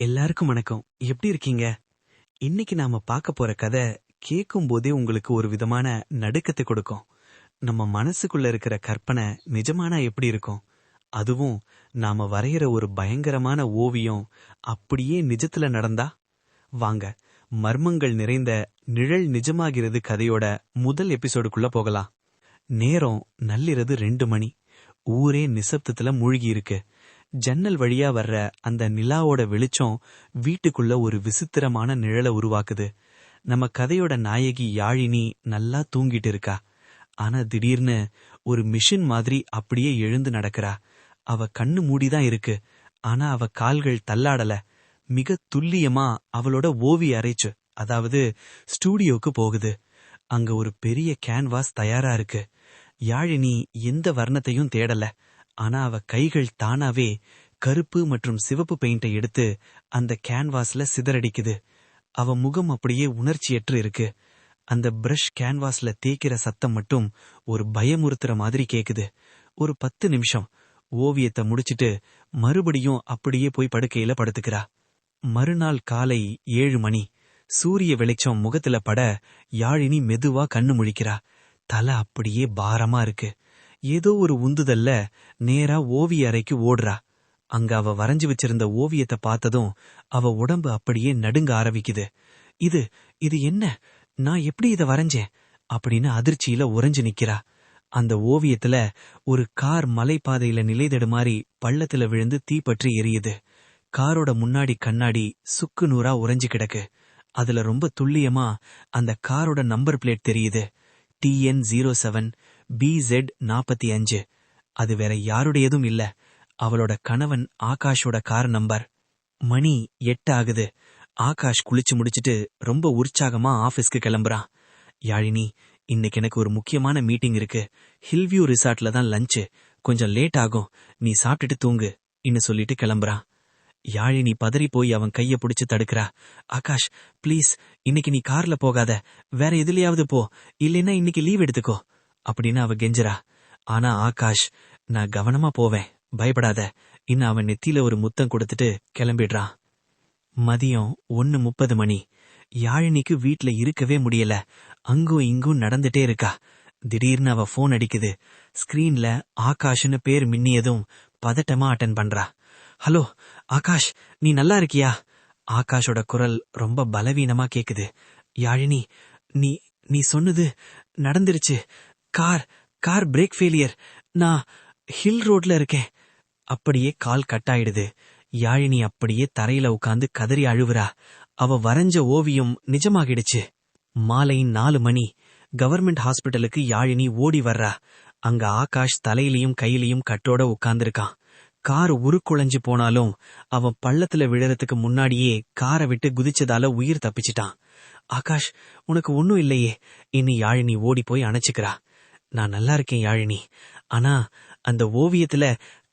எல்லாருக்கும் வணக்கம். எப்படி இருக்கீங்க? இன்னைக்கு நாம பார்க்க போற கதை கேட்கும் போதே உங்களுக்கு ஒரு விதமான நடுக்கத்தை கொடுக்கும். நம்ம மனசுக்குள்ள இருக்கிற கற்பனை நிஜமானா எப்படி இருக்கும்? அதுவும் நாம வரைகிற ஒரு பயங்கரமான ஓவியம் அப்படியே நிஜத்துல நடந்தா? வாங்க, மர்மங்கள் நிறைந்த நிழல் நிஜமாகிறது கதையோட முதல் எபிசோடுக்குள்ள போகலாம். நேரம் நள்ளிரவு 2 மணி. ஊரே நிசப்தத்துல மூழ்கி இருக்கு. ஜன்னல் வழியா வர்ற அந்த நிலாவோட வெளிச்சம் வீட்டுக்குள்ள ஒரு விசித்திரமான நிழலை உருவாக்குது. நம்ம கதையோட நாயகி யாழினி நல்லா தூங்கிட்டு இருக்கா. ஆனா திடீர்னு ஒரு மிஷின் மாதிரி அப்படியே எழுந்து நடக்கிறா. அவ கண்ணு மூடிதான் இருக்கு. ஆனா அவ கால்கள் தள்ளாடல. மிக துல்லியமா அவளோட ஓவிய அறைச்சு, அதாவது ஸ்டூடியோக்கு போகுது. அங்க ஒரு பெரிய கேன்வாஸ் தயாரா இருக்கு. யாழினி எந்த வர்ணத்தையும் தேடல. ஆனா அவ கைகள் தானாவே கருப்பு மற்றும் சிவப்பு பெயிண்டை எடுத்து அந்த கேன்வாஸ்ல சிதறடிக்குது. அவ முகம் அப்படியே உணர்ச்சியற்று இருக்கு. அந்த பிரஷ் கேன்வாஸ்ல தேய்க்கிற சத்தம் மட்டும் ஒரு பயமுறுத்துற மாதிரி கேக்குது. ஒரு 10 நிமிஷம் ஓவியத்தை முடிச்சிட்டு மறுபடியும் அப்படியே போய் படுக்கையில படுத்துக்கிறா. மறுநாள் காலை 7 மணி. சூரிய வெளிச்சம் முகத்துல பட யாழினி மெதுவா கண்ணு முழிக்கிறா. தலை அப்படியே பாரமா இருக்கு. ஏதோ ஒரு உந்துதல்ல நேரா ஓவிய அறைக்கு ஓடுறா. அங்க அவ வரைஞ்சு வச்சிருந்த ஓவியத்தை பார்த்ததும் அவ உடம்பு அப்படியே நடுங்க ஆரம்பிக்குது. இது இது என்ன? நான் எப்படி இத வரைஞ்சேன் அப்படின்னு அதிர்ச்சியில உறைஞ்சு நிக்கிறா. அந்த ஓவியத்துல ஒரு கார் மலைப்பாதையில நிலைதடுமாறி பள்ளத்துல விழுந்து தீப்பற்றி எரியுது. காரோட முன்னாடி கண்ணாடி சுக்கு நூறா உறைஞ்சு கிடக்கு. அதுல ரொம்ப துல்லியமா அந்த காரோட நம்பர் பிளேட் தெரியுது. TN07 BZ45. அது வேற யாருடையதும் இல்ல, அவளோட கணவன் ஆகாஷோட கார் நம்பர். மணி 8 ஆகுது. ஆகாஷ் குளிச்சு முடிச்சிட்டு ரொம்ப உற்சாகமா ஆபீஸ்க்கு கிளம்புறான். யாழினி, இன்னைக்கு எனக்கு ஒரு முக்கியமான மீட்டிங் இருக்கு. ஹில்வியூ ரிசார்ட்ல தான் லஞ்சு. கொஞ்சம் லேட் ஆகும், நீ சாப்பிட்டுட்டு தூங்கு இன்னு சொல்லிட்டு கிளம்புறான். யாழினி பதறி போய் அவன் கைய புடிச்சு தடுக்கிறா. ஆகாஷ், பிளீஸ், இன்னைக்கு நீ கார்ல போகாத, வேற எதுலயாவது போ, இல்லைன்னா இன்னைக்கு லீவ் எடுத்துக்கோ அப்படின்னு அவ கெஞ்சரா. ஆனா ஆகாஷ், நான் கவனமா போவேன், பயப்படாத இன்னும் அவன் நெத்தியில ஒரு முத்தம் கொடுத்துட்டு கிளம்பிடுறான். மதியம் 1:30 மணி. யாழினிக்கு வீட்ல இருக்கவே முடியல. அங்கும் இங்கும் நடந்துட்டே இருக்கா. திடீர்னு அவ போன் அடிக்குது. ஸ்கிரீன்ல ஆகாஷ்னு பேர் மின்னியதும் பதட்டமா அட்டன் பண்றா. ஹலோ ஆகாஷ், நீ நல்லா இருக்கியா? ஆகாஷோட குரல் ரொம்ப பலவீனமா கேக்குது. யாழினி, நீ நீ சொன்னது நடந்துருச்சு. Car car break failure. நான் ஹில் ரோட்ல இருக்கேன். அப்படியே கால் கட் ஆயிடுது. யாழினி அப்படியே தரையில உட்கார்ந்து கதறி அழுவுறா. அவ வரைஞ்ச ஓவியம் நிஜமாகிடுச்சு. மாலை 4 மணி. கவர்மெண்ட் ஹாஸ்பிட்டலுக்கு யாழினி ஓடி வர்றா. அங்க ஆகாஷ் தலையிலையும் கையிலையும் கட்டோட உட்கார்ந்துருக்கான். கார் உருக்குலைஞ்சு போனாலும் அவன் பள்ளத்துல விழறதுக்கு முன்னாடியே காரை விட்டு குதிச்சதால உயிர் தப்பிச்சிட்டான். ஆகாஷ், உனக்கு ஒன்னும் இல்லையே இனி யாழினி ஓடி போய் அணைச்சுக்கிறா. நான் நல்லா இருக்கேன் யாழினி, ஆனா அந்த ஓவியத்துல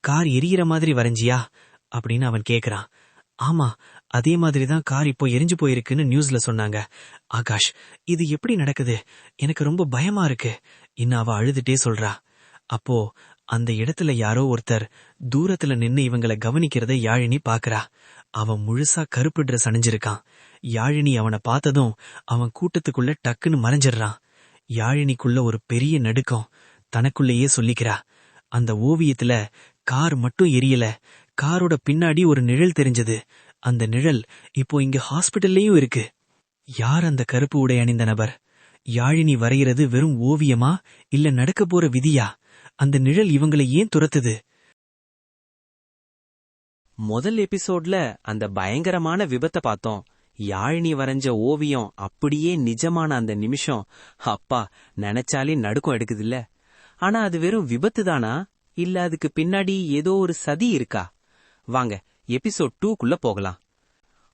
கார் எரியிற மாதிரி வரைஞ்சியா அப்படின்னு அவன் கேக்குறான். ஆமா, அதே மாதிரிதான் கார் இப்போ எரிஞ்சு போயிருக்குன்னு நியூஸ்ல சொன்னாங்க. ஆகாஷ், இது எப்படி நடக்குது? எனக்கு ரொம்ப பயமா இருக்கு இன்னும் அவ அழுதுட்டே சொல்றா. அப்போ அந்த இடத்துல யாரோ ஒருத்தர் தூரத்துல நின்னு இவங்களை கவனிக்கிறத யாழினி பாக்குறா. அவன் முழுசா கருப்பு ட்ரெஸ் அணிஞ்சிருக்கான். யாழினி அவனை பார்த்ததும் அவன் கூட்டத்துக்குள்ள டக்குன்னு மறைஞ்சிடுறான். யாழினிக்குள்ள ஒரு பெரிய நடுக்கம். தனக்குள்ளேயே சொல்லிக்கிறா, அந்த ஓவியத்துல கார் மட்டும் எரியல, காரோட பின்னாடி ஒரு நிழல் தெரிஞ்சது. அந்த நிழல் இப்போ இங்க ஹாஸ்பிட்டல்லையும் இருக்கு. யார் அந்த கருப்பு உடை அணிந்த நபர்? யாழினி வரைகிறது வெறும் ஓவியமா இல்ல நடக்க போற விதியா? அந்த நிழல் இவங்களை ஏன் துரத்துது? முதல் எபிசோட்ல அந்த பயங்கரமான விபத்தை பார்த்தோம். யாழினி வரைஞ்ச ஓவியம் அப்படியே நிஜமான அந்த நிமிஷம், அப்பா, நினைச்சாலே நடுக்கம் எடுக்குதுல்ல. ஆனா அது வெறும் விபத்து தானா, இல்ல அதுக்கு பின்னாடி ஏதோ ஒரு சதி இருக்கா? வாங்க எபிசோட் 2க்குள்ள போகலாம்.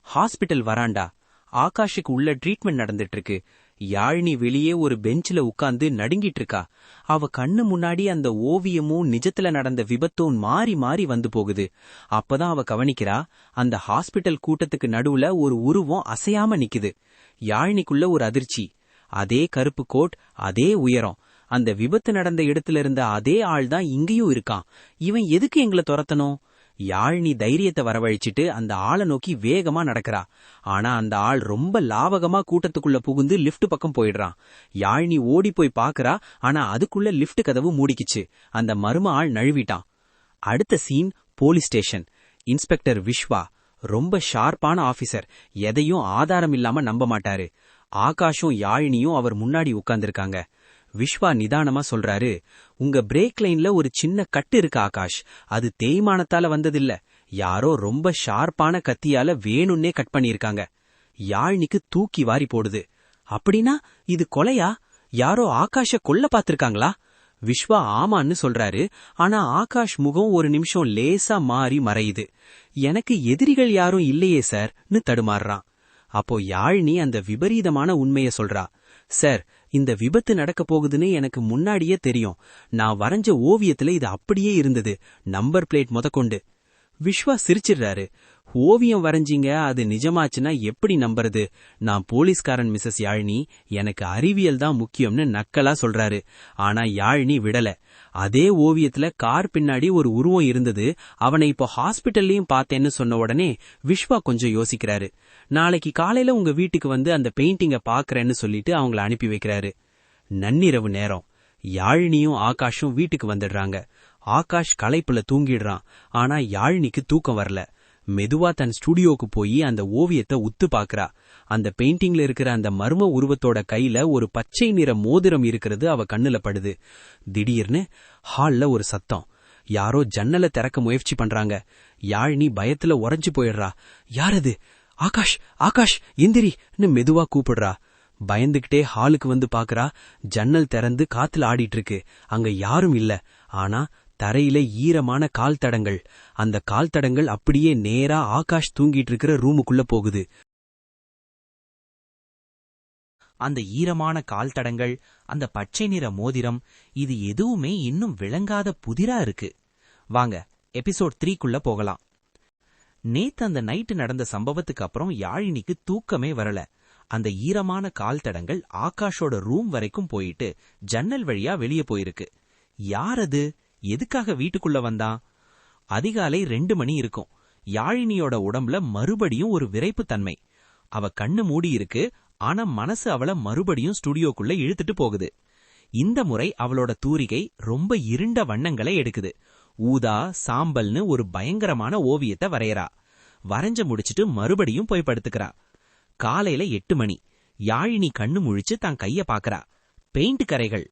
ஹாஸ்பிட்டல் வராண்டா. ஆகாஷுக்கு உள்ள ட்ரீட்மெண்ட் நடந்துட்டு இருக்கு. யாழினி வெளியே ஒரு பெஞ்சில உட்கார்ந்து நடுங்கிட்டு இருக்கா. அவ கண்ணு முன்னாடி அந்த ஓவியமும் நிஜத்துல நடந்த விபத்தும் மாறி மாறி வந்து போகுது. அப்பதான் அவ கவனிக்கிறா, அந்த ஹாஸ்பிட்டல் கூட்டத்துக்கு நடுவுல ஒரு உருவம் அசையாம நிக்குது. யாழினிக்குள்ள ஒரு அதிர்ச்சி. அதே கருப்பு கோட், அதே உயரம், அந்த விபத்து நடந்த இடத்துல இருந்த அதே ஆள் தான் இங்கேயும் இருக்கான். இவன் எதுக்கு எங்களை துரத்தணும்? யாழினி தைரியத்தை வரவழைச்சிட்டு அந்த ஆளை நோக்கி வேகமா நடக்கிறா. ஆனா அந்த ஆள் ரொம்ப லாவகமா கூட்டத்துக்குள்ள புகுந்து லிப்ட் பக்கம் போயிடுறான். யாழினி ஓடி போய் பாக்குறா. ஆனா அதுக்குள்ள லிப்ட் கதவு மூடிக்குச்சு. அந்த மர்ம ஆள் நழுவிட்டான். அடுத்த scene police station. Inspector Viswa ரொம்ப ஷார்ப்பான ஆபீசர். எதையும் ஆதாரம் இல்லாம நம்ப மாட்டாரு. ஆகாஷும் யாழினியும் அவர் முன்னாடி உட்கார்ந்திருக்காங்க. விஸ்வா நிதானமா சொல்றாரு, உங்க பிரேக் லைன்ல ஒரு சின்ன கட்டு இருக்கு ஆகாஷ். அது தேய்மானத்தால வந்ததில்ல. யாரோ ரொம்ப ஷார்ப்பான கத்தியால வேணும்னே கட் பண்ணிருக்காங்க. யாழினிக்கு தூக்கி வாரி போடுது. அப்படின்னா இது கொலையா? யாரோ ஆகாஷ கொல்ல பாத்திருக்காங்களா? விஸ்வா ஆமான்னு சொல்றாரு. ஆனா ஆகாஷ் முகம் ஒரு நிமிஷம் லேசா மாறி மறையுது. எனக்கு எதிரிகள் யாரும் இல்லையே சார்னு தடுமாறுறான். அப்போ யாழினி அந்த விபரீதமான உண்மைய சொல்றா. சார், இந்த விபத்து நடக்க போகுதுன்னு எனக்கு முன்னாடியே தெரியும். நான் வரைஞ்ச ஓவியத்துல இது அப்படியே இருந்தது, நம்பர் பிளேட் முதற்கொண்டு. விஸ்வா சிரிச்சிடுறாரு. ஓவியம் வரைஞ்சீங்க, அது நிஜமாச்சுன்னா எப்படி நம்புறது? நான் போலீஸ்காரன் மிஸ்ஸஸ் யாழினி, எனக்கு அறிவியல் தான் முக்கியம்னு நக்கலா சொல்றாரு. ஆனா யாழினி விடல. அதே ஓவியத்துல கார் பின்னாடி ஒரு உருவம் இருந்தது, அவனை இப்போ ஹாஸ்பிட்டல்லையும் பார்த்தேன்னு சொன்ன உடனே விஸ்வா கொஞ்சம் யோசிக்கிறாரு. நாளைக்கு காலையில உங்க வீட்டுக்கு வந்து அந்த பெயிண்டிங்க பாக்குறேன்னு சொல்லிட்டு அவங்கள அனுப்பி வைக்கிறாரு. நன்னிரவு நேரம். யாழினியும் ஆகாஷும் வீட்டுக்கு வந்துடுறாங்க. ஆகாஷ் களைப்புல தூங்கிடுறான். ஆனா யாழினிக்கு தூக்கம் வரல. மெதுவா தன் ஸ்டுடியோக்கு போய் அந்த ஓவியத்தை உத்து பாக்குறா. அந்த பெயிண்டிங்ல இருக்கிற அந்த மர்ம உருவத்தோட கையில ஒரு பச்சை நிற மோதிரம் இருக்கிறது அவ கண்ணுல படுது. திடீர்னு ஹால்ல ஒரு சத்தம். யாரோ ஜன்னலை திறக்க முயற்சி பண்றாங்க. யாழினி பயத்துல உறைஞ்சு போயிடுறா. யாரது? ஆகாஷ், ஆகாஷ் எந்திரின்னு மெதுவா கூப்பிடுறா. பயந்துகிட்டே ஹாலுக்கு வந்து பாக்குறா. ஜன்னல் திறந்து காத்துல ஆடிட்டு இருக்கு. அங்க யாரும் இல்ல. ஆனா தரையில ஈரமான கால் தடங்கள். அந்த கால் தடங்கள் அப்படியே நேரா ஆகாஷ் தூங்கிட்டு இருக்கிற ரூமுக்குள்ள போகுது. அந்த ஈரமான கால் தடங்கள், அந்த பச்சை நிற மோதிரம், இது எதுவுமே இன்னும் விளங்காத புதிரா இருக்கு. வாங்க எபிசோட் 3க்குள்ள போகலாம். நேத்து அந்த நைட்டு நடந்த சம்பவத்துக்கு அப்புறம் யாழினிக்கு தூக்கமே வரல. அந்த ஈரமான கால் தடங்கள் ஆகாஷோட ரூம் வரைக்கும் போயிட்டு ஜன்னல் வழியா வெளியே போயிருக்கு. யார் அது? எதுக்காக வீட்டுக்குள்ள வந்தான்? அதிகாலை 2 மணி இருக்கும். யாழினியோட உடம்புல மறுபடியும் ஒரு விரைப்பு தன்மை. அவ கண்ணு மூடி இருக்கு. ஆனா மனசு அவள மறுபடியும் ஸ்டுடியோக்குள்ள இழுத்துட்டு போகுது. இந்த முறை அவளோட தூரிகை ரொம்ப இருண்ட வண்ணங்களை எடுக்குது. ஊதா, சாம்பல்னு ஒரு பயங்கரமான ஓவியத்தை வரையறா. வரைஞ்ச முடிச்சிட்டு மறுபடியும் போய் படுத்துக்கிறா. காலையில 8 மணி. யாழினி கண்ணு முழிச்சு தான் கைய பாக்குறா. பெயிண்ட் கரைகள்.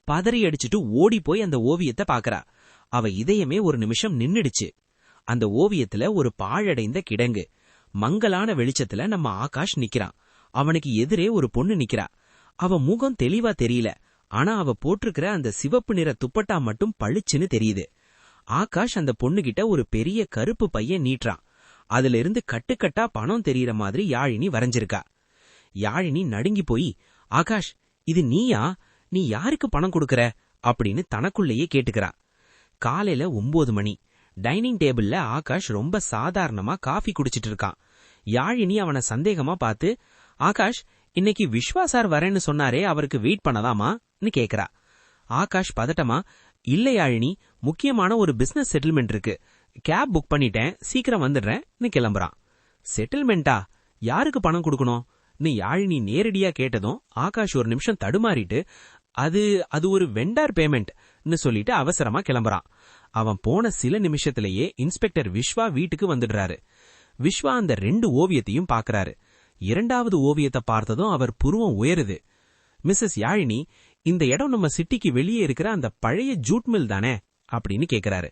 பதறி அடிச்சுட்டு ஓடி போய் அந்த ஓவியத்தை பாக்குறா. அவ இதயமே ஒரு நிமிஷம் நின்னுடுச்சு. அந்த ஓவியத்துல ஒரு பாழடைந்த கிடங்கு. மங்கலான வெளிச்சத்துல நம்ம ஆகாஷ் நிக்கிறான். அவனுக்கு எதிரே ஒரு பொண்ணு நிக்கிறா. அவ முகம் தெளிவா தெரியல. ஆனா அவ போட்டிருக்கிற அந்த சிவப்பு நிற துப்பட்டா மட்டும் பளிச்சுன்னு தெரியுது. ஆகாஷ் அந்த பொண்ணுகிட்ட ஒரு பெரிய கருப்பு பையன் நீட்டுறான். அதுல இருந்து கட்டுக்கட்டா பணம் தெரியற மாதிரி யாழினி வரைஞ்சிருக்கா. யாழினி நடுங்கி போய், ஆகாஷ், இது நீயா? நீ யாருக்கு பணம் கொடுக்கற அப்படின்னு தனக்குள்ளேயே கேட்டுக்கிறா. காலையில 9 மணி. டைனிங் டேபிள்ல ஆகாஷ் ரொம்ப சாதாரணமா காஃபி குடிச்சிட்டு இருக்கான். யாழினி அவனை சந்தேகமா பார்த்து, ஆகாஷ், இன்னைக்கு விஸ்வா சார் வரேன்னு சொன்னாரே, அவருக்கு வெயிட் பண்ணதாமான்னு கேக்குறா. ஆகாஷ் பதட்டமா, இல்ல யாழினி, முக்கியமான ஒரு பிசினஸ் செட்டில்மெண்ட் இருக்கு, கேப் புக் பண்ணிட்டேன், சீக்கிரம் வந்துடுறேன்னு கிளம்புறான். செட்டில்மெண்டா? யாருக்கு பணம் கொடுக்கணும்? யாழினி நேரடியா கேட்டதும் ஆகாஷ் ஒரு நிமிஷம் தடுமாறிட்டு, அது ஒரு வெண்டார் பேமெண்ட்னு சொல்லிட்டு அவசரமா கிளம்புறான். அவன் போன சில நிமிஷத்திலேயே இன்ஸ்பெக்டர் விஸ்வா வீட்டுக்கு வந்துடுறாரு. விஸ்வா அந்த 2 ஓவியத்தையும் பாக்குறாரு. 2வது ஓவியத்தை பார்த்ததும் அவர் புருவம் உயருது. மிஸ்ஸஸ் யாழினி, இந்த இடம் நம்ம சிட்டிக்கு வெளியே இருக்கிற அந்த பழைய ஜூட் மில் தானே அப்படின்னு கேக்குறாரு.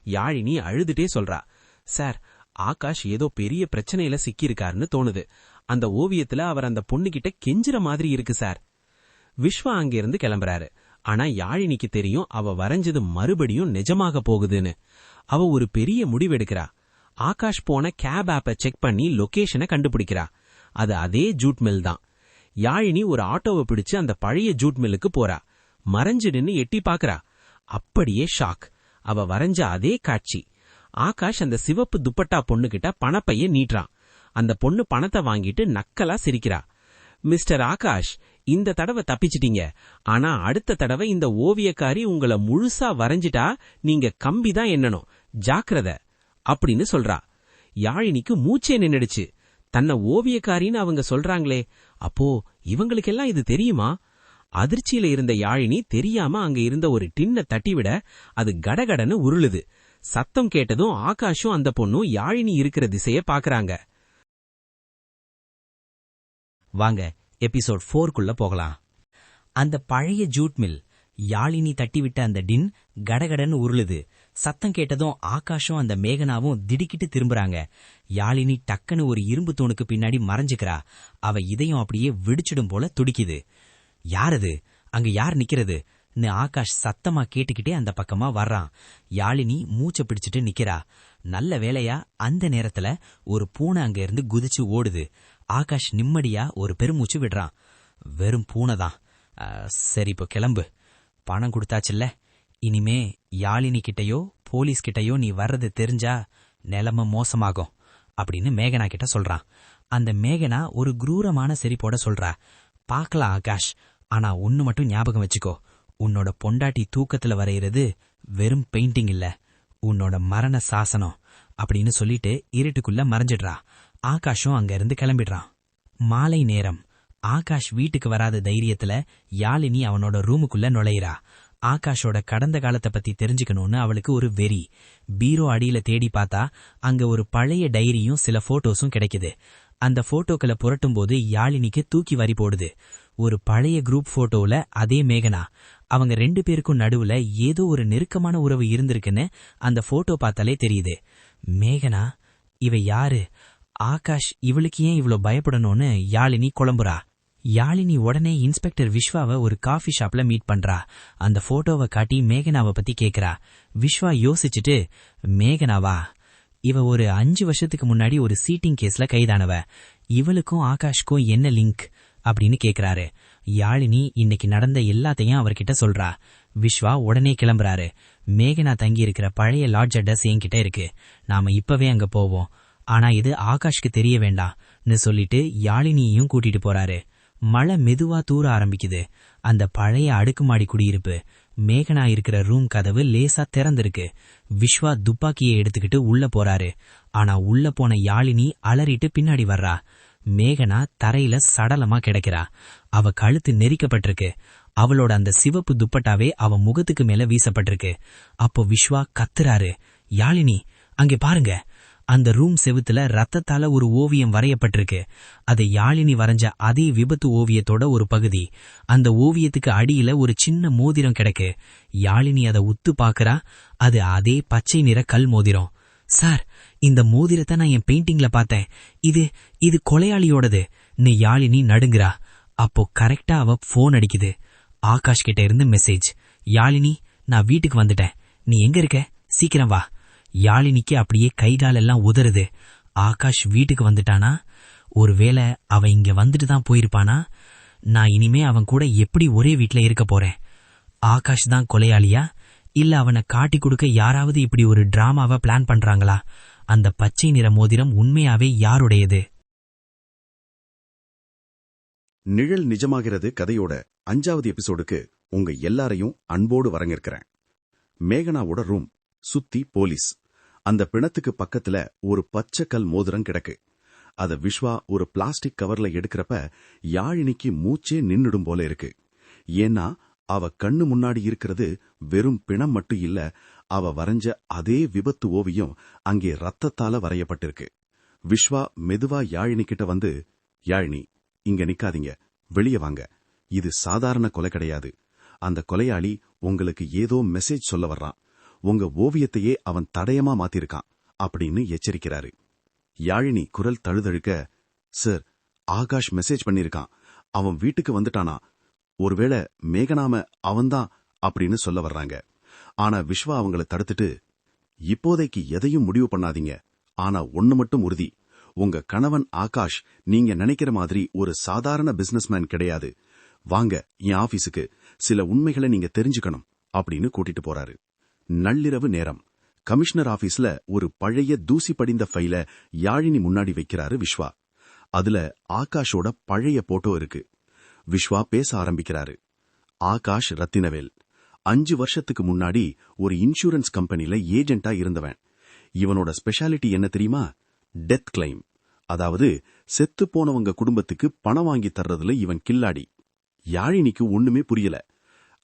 யாழினி அழுதுட்டே சொல்றா, சார், ஆகாஷ் ஏதோ பெரிய பிரச்சனையில சிக்கியிருக்காருன்னு தோணுது. அந்த ஓவியத்துல அவர் அந்த பொண்ணுகிட்ட கெஞ்சுற மாதிரி இருக்கு சார். விஸ்வா அங்கிருந்து கிளம்புறாரு. ஆனா யாழினிக்கு தெரியும் அவ வரைஞ்சது மறுபடியும் நிஜமாக போகுதுன்னு. அவ ஒரு பெரிய முடிவெடுக்கிறா. ஆகாஷ் போன கேப் ஆப்பை செக் பண்ணி லொகேஷனை கண்டுபிடிக்கிறா. அது அதே ஜூட் மில் தான். யாழினி ஒரு ஆட்டோவை பிடிச்சு அந்த பழைய ஜூட் மில்லுக்கு போறா. மறைஞ்சு நின்னு எட்டி பாக்குறா. அப்படியே ஷாக். அவ வரைஞ்ச அதே காட்சி. ஆகாஷ் அந்த சிவப்பு துப்பட்டா பொண்ணுகிட்ட பணப்பைய நீட்டுறான். அந்த பொண்ணு பணத்தை வாங்கிட்டு நக்கலா சிரிக்கிறா. மிஸ்டர் ஆகாஷ், இந்த தடவை தப்பிச்சிட்டீங்க. ஆனா அடுத்த தடவை இந்த ஓவியக்காரி உங்களை முழுசா வரைஞ்சிட்டா நீங்க கம்பிதான் எண்ணணும். ஜாக்கிரதை அப்படின்னு சொல்றா. யாழினிக்கு மூச்சே நின்னுடுச்சு. தன்னை ஓவியக்காரின்னு அவங்க சொல்றாங்களே, அப்போ இவங்களுக்கெல்லாம் இது தெரியுமா? அதிர்ச்சியில இருந்த யாழினி தெரியாம அங்க இருந்த ஒரு டின்ன தட்டிவிட அது கடகடன்னு உருளுது. சத்தம் கேட்டதும் ஆகாஷும் அந்த பொண்ணும் யாழினி இருக்கிற திசைய பாக்குறாங்க. வாங்க எபிசோட் 4க்குள்ள போகலாம். அந்த பழைய ஜூட் மில், யாழினி தட்டிவிட்ட அந்த டின் கடகடன்னு உருளுது. சத்தம் கேட்டதும் ஆகாஷும் அந்த மேகனாவும் திடுக்கிட்டு திரும்புறாங்க. யாழினி டக்குன்னு ஒரு இரும்பு தூணுக்கு பின்னாடி மறைஞ்சுக்கிறா. அவ இதயம் அப்படியே வெடிச்சிடும் போல துடிக்குது. யாரது? அங்க யார் நிக்கிறது? ஆகாஷ் சத்தமா கேட்டுக்கிட்டே அந்த பக்கமா வர்றான். யாழினி மூச்சை பிடிச்சிட்டு நிக்கிறா. நல்ல வேளையா அந்த நேரத்துல ஒரு பூனை அங்க இருந்து குதிச்சு ஓடுது. ஆகாஷ் நிம்மதியா ஒரு பெருமூச்சு விடுறான். வெறும் பூனைதான். சரி, இப்போ கிளம்பு. பணம் கொடுத்தாச்சுல்ல, இனிமே யாழினி கிட்டயோ போலீஸ் கிட்டயோ நீ வர்றது தெரிஞ்சா நிலைமை மோசமாகும் அப்படின்னு மேகனா கிட்ட சொல்றான். அந்த மேகனா ஒரு குரூரமான சிரிப்போட சொல்றா, பாக்கலாம் ஆகாஷ், ஆனா ஒன்னு மட்டும் ஞாபகம் வச்சுக்கோ, உன்னோட பொண்டாட்டி தூக்கத்துல வரைகிறது வெறும் பெயிண்டிங் இல்ல, உன்னோட மரண சாசனம் அப்படின்னு சொல்லிட்டு இருட்டுக்குள்ள மறைஞ்சிடுறா. ஆகாஷும் அங்க இருந்து கிளம்பிடுறான். மாலை நேரம். ஆகாஷ் வீட்டுக்கு வராத தைரியத்துல யாழினி அவனோட ரூமுக்குள்ள நுழையிறா. ஆகாஷோட கடந்த காலத்தை பத்தி தெரிஞ்சுக்கணும்னு அவளுக்கு ஒரு வெறி. பீரோ அடியில தேடி பார்த்தா அங்க ஒரு பழைய டைரியும் சில போட்டோஸும் கிடைக்குது. அந்த போட்டோக்களை புரட்டும் போது யாழினிக்கு தூக்கி வாரி போடுது. ஒரு பழைய குரூப் போட்டோல அதே மேகனா. அவங்க 2 பேருக்கும் நடுவுல ஏதோ ஒரு நெருக்கமான உறவு இருந்திருக்குன்னு அந்த போட்டோ பார்த்தாலே தெரியுது. மேகனா, இவ யாரு? ஆகாஷ் இவளுக்கு ஏன் இவ்ளோ பயப்படணும்னு யாழினி குழம்புறா. யாழினி உடனே இன்ஸ்பெக்டர் விஸ்வாவை ஒரு காஃபி ஷாப்ல மீட் பண்றா. அந்த போட்டோவை காட்டி மேகனாவை பத்தி கேக்குறா. விஸ்வா யோசிச்சுட்டு, மேகனாவா, இவ ஒரு 5 வருஷத்துக்கு முன்னாடி ஒரு சீட்டிங் கேஸ்ல கைதானவ, இவளுக்கும் ஆகாஷ்க்கும் என்ன லிங்க் அப்படின்னு கேக்குறாரு. யாழினி இன்னைக்கு நடந்த எல்லாத்தையும் அவர்கிட்ட சொல்றா. விஸ்வா உடனே கிளம்புறாரு. மேகனா தங்கி இருக்கிற பழைய லாட்ஜ் அட்ரஸ் என்கிட்ட இருக்கு, நாம இப்பவே அங்க போவோம், ஆனா இது ஆகாஷ்க்கு தெரிய வேண்டாம்னு சொல்லிட்டு யாழினியையும் கூட்டிட்டு போறாரு. மழை மெதுவா தூர ஆரம்பிக்குது. அந்த பழைய அடுக்குமாடி குடியிருப்பு. மேகனா இருக்கிற ரூம் கதவு லேசா திறந்திருக்கு. விஸ்வா துப்பாக்கியை எடுத்துக்கிட்டு உள்ள போறாரு. ஆனா உள்ள போன யாழினி அலறிட்டு பின்னாடி வர்றா. மேகனா தரையில சடலமா கிடக்கிறா. அவ கழுத்து நெரிக்கப்பட்டிருக்கு. அவளோட அந்த சிவப்பு துப்பட்டாவே அவ முகத்துக்கு மேல வீசப்பட்டிருக்கு. அப்போ விஸ்வா கத்துறாரு, யாழினி அங்கே பாருங்க. அந்த ரூம் செவுத்துல ரத்தத்தால ஒரு ஓவியம் வரையப்பட்டிருக்கு. அதை யாழினி வரைஞ்ச அதே விபத்து ஓவியத்தோட ஒரு பகுதி. அந்த ஓவியத்துக்கு அடியில ஒரு சின்ன மோதிரம் கிடக்கு. யாழினி அதை உத்து பாக்குறா. அது அதே பச்சை நிற கல் மோதிரம். சார், இந்த மோதிரத்தை நான் என் பெயிண்டிங்ல பார்த்தேன், இது கொலையாளியோடது. யாழினி நடுங்குறா. அப்போ கரெக்டா அவ போன் அடிக்குது. ஆகாஷ் கிட்ட இருந்து மெசேஜ். யாழினி, நான் வீட்டுக்கு வந்துட்டேன், நீ எங்க இருக்க, சீக்கிரம் வா. யாழினிக்கு அப்படியே கைகால் எல்லாம் உதறுது. ஆகாஷ் வீட்டுக்கு வந்துட்டானா? ஒருவேளை அவன் இங்க வந்துட்டு தான் போயிருப்பானா? நான் இனிமே அவன் கூட எப்படி ஒரே வீட்ல இருக்க போறேன்? ஆகாஷ் தான் கொலையாளியா, இல்ல அவனை காட்டி கொடுக்க யாராவது இப்படி ஒரு டிராமாவை பிளான் பண்றாங்களா? அந்த பச்சை நிற மோதிரம் உண்மையாவே யாருடையது? நிழல் நிஜமாகிறது கதையோட 5வது எபிசோடுக்கு உங்க எல்லாரையும் அன்போடு வரவேற்கிறேன். மேகனாவோட ரூம் சுத்தி போலீஸ். அந்த பிணத்துக்கு பக்கத்துல ஒரு பச்சை கல் மோதிரம் கிடக்கு. அத விஸ்வா ஒரு பிளாஸ்டிக் கவர்ல எடுக்கிறப்ப யாழினிக்கு மூச்சே நின்னுடும் போல இருக்கு. ஏன்னா அவ கண்ணு முன்னாடி இருக்கிறது வெறும் பிணம் மட்டும் இல்ல, அவ வரைஞ்ச அதே விபத்து ஓவியம் அங்கே ரத்தத்தால வரையப்பட்டிருக்கு. விஸ்வா மெதுவா யாழினி கிட்ட வந்து, யாழினி, இங்க நிக்காதீங்க, வெளியே வாங்க, இது சாதாரண கொலை கிடையாது. அந்த கொலையாளி உங்களுக்கு ஏதோ மெசேஜ் சொல்ல வர்றான், உங்க ஓவியத்தையே அவன் தடயமா மாத்திருக்கான் அப்படின்னு எச்சரிக்கிறாரு. யாழினி குரல் தழுதழுக்க, சார், ஆகாஷ் மெசேஜ் பண்ணிருக்கான், அவன் வீட்டுக்கு வந்துட்டானா, ஒருவேளை மேகனாம அவன்தான் அப்படின்னு சொல்ல வர்றாங்க. ஆனா விஸ்வா அவங்கள தடுத்துட்டு, இப்போதைக்கு எதையும் முடிவு பண்ணாதீங்க, ஆனா ஒன்னு மட்டும் உறுதி, உங்க கணவன் ஆகாஷ் நீங்க நினைக்கிற மாதிரி ஒரு சாதாரண பிசினஸ்மேன் கிடையாது, வாங்க என் ஆபீஸுக்கு, சில உண்மைகளை நீங்க தெரிஞ்சுக்கணும் அப்படின்னு கூட்டிட்டு போறாரு. நள்ளிரவு நேரம். கமிஷனர் ஆபீஸ்ல ஒரு பழைய தூசி படிந்த ஃபைல யாழினி முன்னாடி வைக்கிறாரு விஸ்வா. அதுல ஆகாஷோட பழைய போட்டோ இருக்கு. விஸ்வா பேச ஆரம்பிக்கிறாரு. ஆகாஷ் ரத்தினவேல் 5 வருஷத்துக்கு முன்னாடி ஒரு இன்சூரன்ஸ் கம்பெனில ஏஜென்ட்டா இருந்தவன். இவனோட ஸ்பெஷாலிட்டி என்ன தெரியுமா? Death claim. அதாவது செத்து போனவங்க குடும்பத்துக்கு பணம் வாங்கி தர்றதுல இவன் கில்லாடி. யாழினிக்கு ஒண்ணுமே புரியல.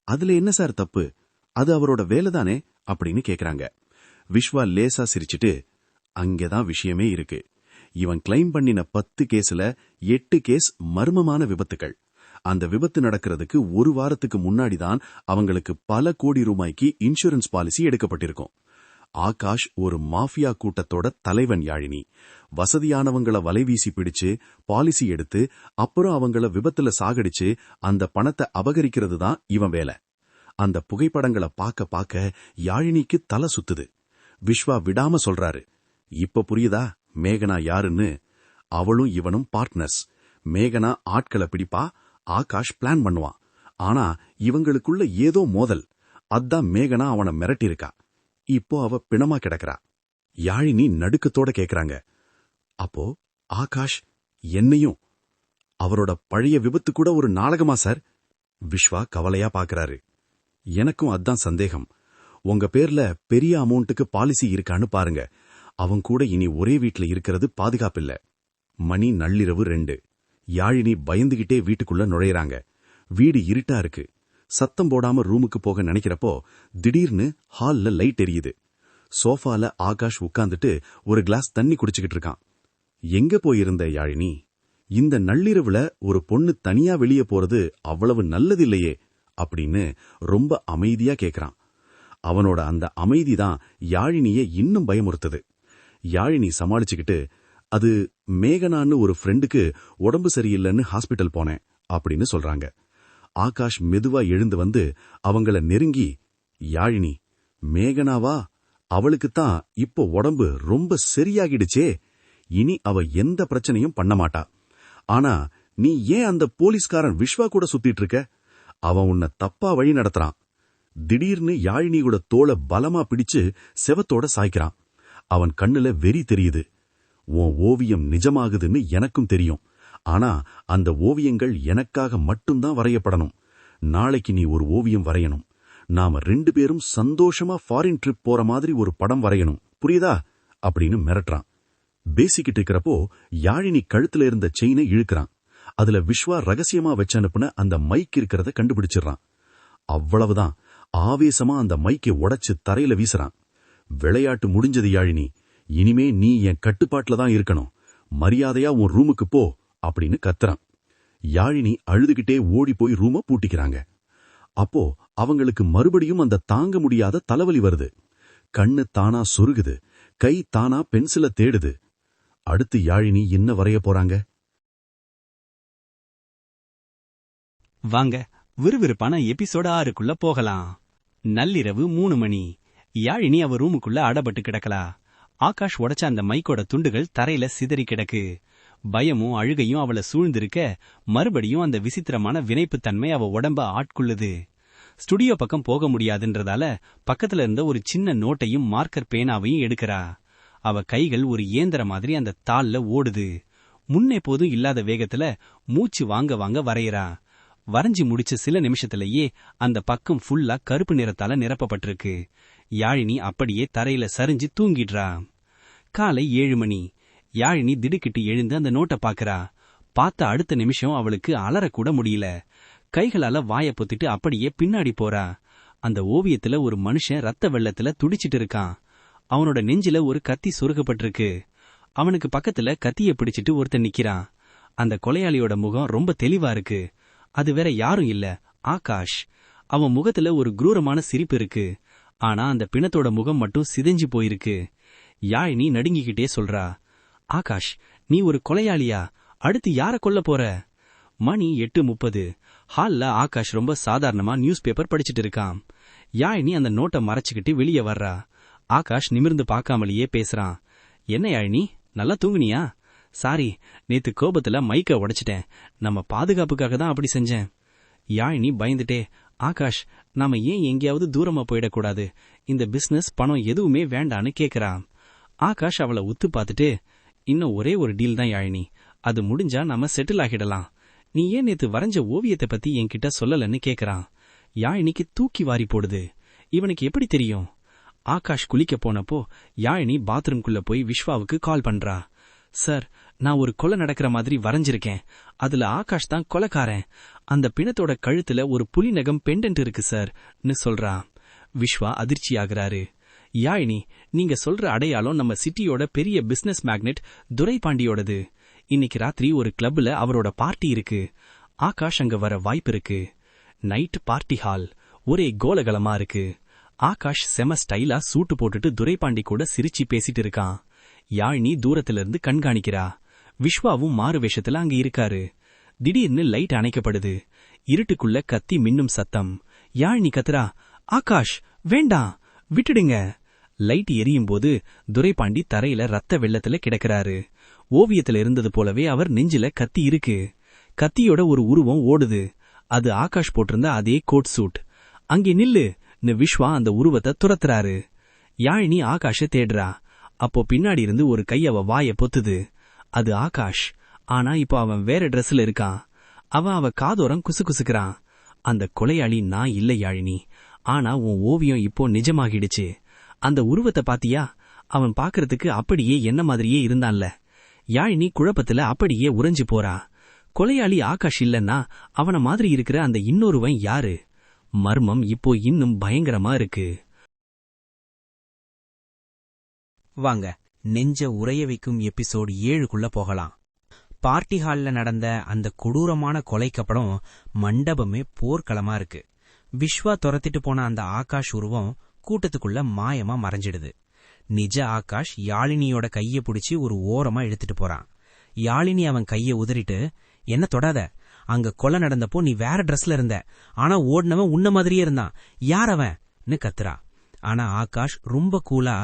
அதுல என்ன சார் தப்பு? அது அவரோட வேலைதானே அப்படின்னு கேக்குறாங்க. விஸ்வா லேசா சிரிச்சிட்டு, அங்கேதான் விஷயமே இருக்கு. இவன் கிளைம் பண்ணின 10 கேஸ்ல 8 கேஸ் மர்மமான விபத்துகள். அந்த விபத்து நடக்கிறதுக்கு ஒரு வாரத்துக்கு முன்னாடிதான் அவங்களுக்கு பல கோடி ரூபாய்க்கு இன்சூரன்ஸ் பாலிசி எடுக்கப்பட்டிருக்கும். ஆகாஷ் ஒரு மாஃபியா கூட்டத்தோட தலைவன். யாழினி வசதியானவங்கள வலைவீசி பிடிச்சு பாலிசி எடுத்து அப்புறம் அவங்கள விபத்துல சாகடிச்சு அந்த பணத்தை அபகரிக்கிறது தான் இவன் வேலை. அந்த புகைப்படங்களை பார்க்க பார்க்க யாழினிக்கு தலை சுத்துது. விஸ்வா விடாம சொல்றாரு, இப்ப புரியுதா மேகனா யாருன்னு? அவளும் இவனும் பார்ட்னர்ஸ். மேகனா ஆட்களை பிடிப்பா, ஆகாஷ் பிளான் பண்ணுவான். ஆனா இவங்களுக்குள்ள ஏதோ மோதல். அதான் மேகனா அவனை மிரட்டிருக்கா. இப்போ அவ பிணமா கிடக்குறா. யாழினி நடுக்கத்தோட கேக்குறாங்க, அப்போ ஆகாஷ் என்னையும் அவரோட பழைய விபத்து கூட ஒரு நாடகமா சார்? விஸ்வா கவலையா பாக்குறாரு. எனக்கும் அதான் சந்தேகம். உங்க பேர்ல பெரிய அமௌண்ட்டுக்கு பாலிசி இருக்கான்னு பாருங்க. அவன் கூட இனி ஒரே வீட்ல இருக்கிறது பாதுகாப்பில்ல. மணி நள்ளிரவு 2. யாழினி பயந்துகிட்டே வீட்டுக்குள்ள நுழையறாங்க. வீடு இருட்டா இருக்கு. சத்தம் போடாம ரூமுக்கு போக நினைக்கிறப்போ திடீர்னு ஹால்ல லைட் எரியுது. சோஃபால ஆகாஷ் உட்கார்ந்துட்டு ஒரு கிளாஸ் தண்ணி குடிச்சுக்கிட்டு இருக்கான். எங்க போயிருந்த யாழினி? இந்த நள்ளிரவுல ஒரு பொண்ணு தனியா வெளியே போறது அவ்வளவு நல்லதில்லையே அப்படின்னு ரொம்ப அமைதியா கேக்குறான். அவனோட அந்த அமைதிதான் யாழினிய இன்னும் பயமுறுத்துது. யாழினி சமாளிச்சுக்கிட்டு, அது மேகனான்னு ஒரு ஃப்ரெண்டுக்கு உடம்பு சரியில்லைன்னு ஹாஸ்பிட்டல் போனேன் அப்படின்னு சொல்றாங்க. ஆகாஷ் மெதுவா எழுந்து வந்து அவங்கள நெருங்கி, யாழினி மேகனாவா? அவளுக்குத்தான் இப்போ உடம்பு ரொம்ப சரியாகிடுச்சே. இனி அவ எந்த பிரச்சனையும் பண்ண மாட்டா. ஆனா நீ ஏன் அந்த போலீஸ்காரன் விஸ்வா கூட சுத்திட்டு இருக்க? அவன் உன்னை தப்பா வழி நடத்துறான். திடீர்னு யாழினியோட தோளை பலமா பிடிச்சு செவத்தோட சாய்க்கிறான். அவன் கண்ணுல வெறி தெரியுது. உன் ஓவியம் நிஜமாகுதுன்னு எனக்கும் தெரியும். ஆனா அந்த ஓவியங்கள் எனக்காக மட்டும்தான் வரையப்படணும். நாளைக்கு நீ ஒரு ஓவியம் வரையணும். நாம 2 பேரும் சந்தோஷமா ஃபாரின் ட்ரிப் போற மாதிரி ஒரு படம் வரையணும், புரியுதா அப்படின்னு மிரட்டுறான். பேசிக்கிட்டு இருக்கிறப்போ யாழினி கழுத்துல இருந்த செயினை இழுக்கிறான். அதுல விஸ்வா ரகசியமா வச்சு அனுப்புன அந்த மைக் இருக்கிறத கண்டுபிடிச்சிடறான். அவ்வளவுதான். ஆவேசமா அந்த மைக்கை உடைச்சு தரையில வீசுறான். விளையாட்டு முடிஞ்சது யாழினி. இனிமே நீ என் கட்டுப்பாட்டுல தான் இருக்கணும். மரியாதையா உன் ரூமுக்கு போ அப்படின்னு கத்துறான். யாழினி அழுதுகிட்டே ஓடி போய் ரூம பூட்டிக்கிறாங்க. அப்போ அவங்களுக்கு மறுபடியும் அந்த தாங்க முடியாத தலைவலி வருது. கண்ணு தானா சொருகுது. கை தானா பென்சில தேடுது. அடுத்து யாழினி என்ன வரைய போறாங்க? வாங்க விறுவிறுப்பான எபிசோட 6க்குள்ள போகலாம். நள்ளிரவு 3 மணி. யாழினி அவ ரூமுக்குள்ள அடப்பட்டு கிடக்கலா. ஆகாஷ் உடைச்ச அந்த மைக்கோட துண்டுகள் தரையில சிதறி கிடக்கு. பயமும் அழுகையும் அவளை சூழ்ந்திருக்க, மறுபடியும் அந்த விசித்திரமான வினைப்புத்தன்மை அவ உடம்ப ஆட்கொள்ளுது. ஸ்டுடியோ பக்கம் போக முடியாதுன்றதால பக்கத்துல இருந்த ஒரு சின்ன நோட்டையும் மார்க்கர் பேனாவையும் எடுக்கிறா. அவ கைகள் ஒரு இயந்திர மாதிரி அந்த தாள்ல ஓடுது. முன்னெப்போதும் இல்லாத வேகத்துல மூச்சு வாங்க வாங்க வரையறா. வரைஞ்சி முடிச்ச சில நிமிஷத்திலேயே அந்த பக்கம் ஃபுல்லா கருப்பு நிறத்தால நிரப்பப்பட்டிருக்கு. யாழினி அப்படியே தரையில சரிஞ்சு தூங்கிடுறா. காலை 7 மணி. யாழினி திடுக்கிட்டு எழுந்து அந்த நோட்டை பாக்குறா. பார்த்த அடுத்த நிமிஷம் அவளுக்கு அலறக்கூட முடியல. கைகளால வாய பொத்திட்டு அப்படியே பின்னாடி போறா. அந்த ஓவியத்துல ஒரு மனுஷன் ரத்த வெள்ளத்துல துடிச்சிட்டு இருக்கான். அவனோட நெஞ்சில ஒரு கத்தி சொருகப்பட்டிருக்கு. அவனுக்கு பக்கத்துல கத்திய பிடிச்சிட்டு ஒருத்தன் நிக்கிறான். அந்த கொலையாளியோட முகம் ரொம்ப தெளிவா இருக்கு. அது வேற யாரும் இல்ல, ஆகாஷ். அவன் முகத்துல ஒரு குரூரமான சிரிப்பு இருக்கு. ஆனா அந்த பிணத்தோட முகம் மட்டும் சிதைஞ்சு போயிருக்கு. யாழினி நடுங்கிக்கிட்டே சொல்றா, ஆகாஷ், நீ ஒரு கொலையாளியா? அடுத்து யார கொல்ல போற? மணி 8:30. ஹால்ல ஆகாஷ் ரொம்ப சாதாரணமா நியூஸ் பேப்பர் படிச்சிட்டு இருக்கான். யாழினி அந்த நோட்டை மறைச்சுக்கிட்டு வெளியே வர்றா. ஆகாஷ் நிமிர்ந்து பார்க்காமலேயே பேசுறான். என்ன யாழினி, நல்லா தூங்குனியா? சாரி, நேத்து கோபத்துல மைக்க உடைச்சிட்டேன். நம்ம பாதுகாப்புக்காக தான் அப்படி செஞ்சேன். யாழினி பயந்துட்டே, ஆகாஷ், நாம ஏன் எங்கேயாவது தூரமா போயிடக்கூடாது? இந்த பிசினஸ் பணம் எதுவுமே வேண்டான்னு கேக்குறா. ஆகாஷ் அவளை உத்து பார்த்துட்டு, இன்னும் ஒரே ஒரு டீல் தான் யாழினி, அது முடிஞ்சா நாம செட்டில் ஆகிடலாம். நீ ஏன் நேத்து வரைஞ்ச ஓவியத்தை பத்தி என்கிட்ட சொல்லலன்னு கேக்குறான். யாழினிக்கு தூக்கி வாரி போடுது. இவனுக்கு எப்படி தெரியும்? ஆகாஷ் குளிக்க போனப்போ யாழினி பாத்ரூம்குள்ள போய் விஸ்வாவுக்கு கால் பண்றா. சார், நான் ஒரு கொலை நடக்கிற மாதிரி வரைஞ்சிருக்கேன். அதுல ஆகாஷ் தான் கொலைக்காரன். அந்த பிணத்தோட கழுத்துல ஒரு புலி நகம் பெண்டன்ட் இருக்கு சார்னு சொல்றா. விஸ்வா அதிர்ச்சியாகிறாரு. யாழினி, நீங்க சொல்ற அடையாளம் நம்ம சிட்டியோட பெரிய பிசினஸ் மேக்னெட் துரைபாண்டியோடது. இன்னைக்கு ராத்திரி ஒரு கிளப்ல அவரோட பார்ட்டி இருக்கு. ஆகாஷ் அங்க வர வாய்ப்பு இருக்கு. நைட் பார்ட்டி ஹால் ஒரே கோலகலமா இருக்கு. ஆகாஷ் செம ஸ்டைலா சூட்டு போட்டுட்டு துரைபாண்டி கூட சிரிச்சு பேசிட்டு இருக்கான். யாழினி தூரத்துல இருந்து கண்காணிக்கிறா. விஸ்வாவும் மாறு வேஷத்துல அங்க இருக்காரு. திடீர்னு லைட் அணைக்கப்படுது. இருட்டுக்குள்ள கத்தி மின்னும் சத்தம். யாழினி கத்துறா, ஆகாஷ் வேண்டாம், விட்டுடுங்க. லைட் எரியும் போது துரைபாண்டி தரையில ரத்த வெள்ளத்துல கிடக்கிறாரு. ஓவியத்துல இருந்தது போலவே அவர் நெஞ்சில கத்தி இருக்கு. கத்தியோட ஒரு உருவம் ஓடுது. அது ஆகாஷ் போட்டிருந்த அதே கோட் சூட். அங்கே நில்லுன்னு விஸ்வா அந்த உருவத்தை துரத்துறாரு. யாழினி ஆகாஷ தேடுறா. அப்போ பின்னாடி இருந்து ஒரு கை அவ வாய பொத்துது. அது ஆகாஷ். ஆனா இப்போ அவன் வேற ட்ரெஸ்ல இருக்கான். அவ காதோரம் குசுகுசுக்கிறான். அந்த கொலையாளி நான் இல்ல யாழினி. ஆனா உன் ஓவியம் இப்போ நிஜமாகிடுச்சு. அந்த உருவத்தை பாத்தியா? அவன் பாக்குறதுக்கு அப்படியே என்ன மாதிரியே இருந்தான்ல. யாழினி குழப்பத்துல அப்படியே உறைஞ்சு போறா. கொலையாளி ஆகாஷ் இல்லன்னா அவன மாதிரி இருக்கிற அந்த இன்னொருவன் யாரு? மர்மம் இப்போ இன்னும் பயங்கரமா இருக்கு. வாங்க, நெஞ்ச உறைய வைக்கும் எபிசோட் 7க்குள்ள போகலாம். பார்ட்டி ஹால்ல நடந்த அந்த கொடூரமான கொலைக்கப்புறம் மண்டபமே போர்க்களமா இருக்கு. விஸ்வா துரத்திட்டு போன அந்த ஆகாஷ் உருவம் கூட்டத்துக்குள்ள மாயமா மறைஞ்சிடுது. நிஜ ஆகாஷ் யாழினியோட கைய பிடிச்சி ஒரு ஓரமா இழுத்துட்டு போறான். யாழினி அவன் கைய உதறிட்டு, என்ன தொடாத, அங்க கொலை நடந்தப்போ நீ வேற ட்ரெஸ்ல இருந்த, ஆனா ஓடினவன் உன்ன மாதிரியே இருந்தான், யார் அவன்னு கத்துறா. ஆனா ஆகாஷ் ரொம்ப கூலா,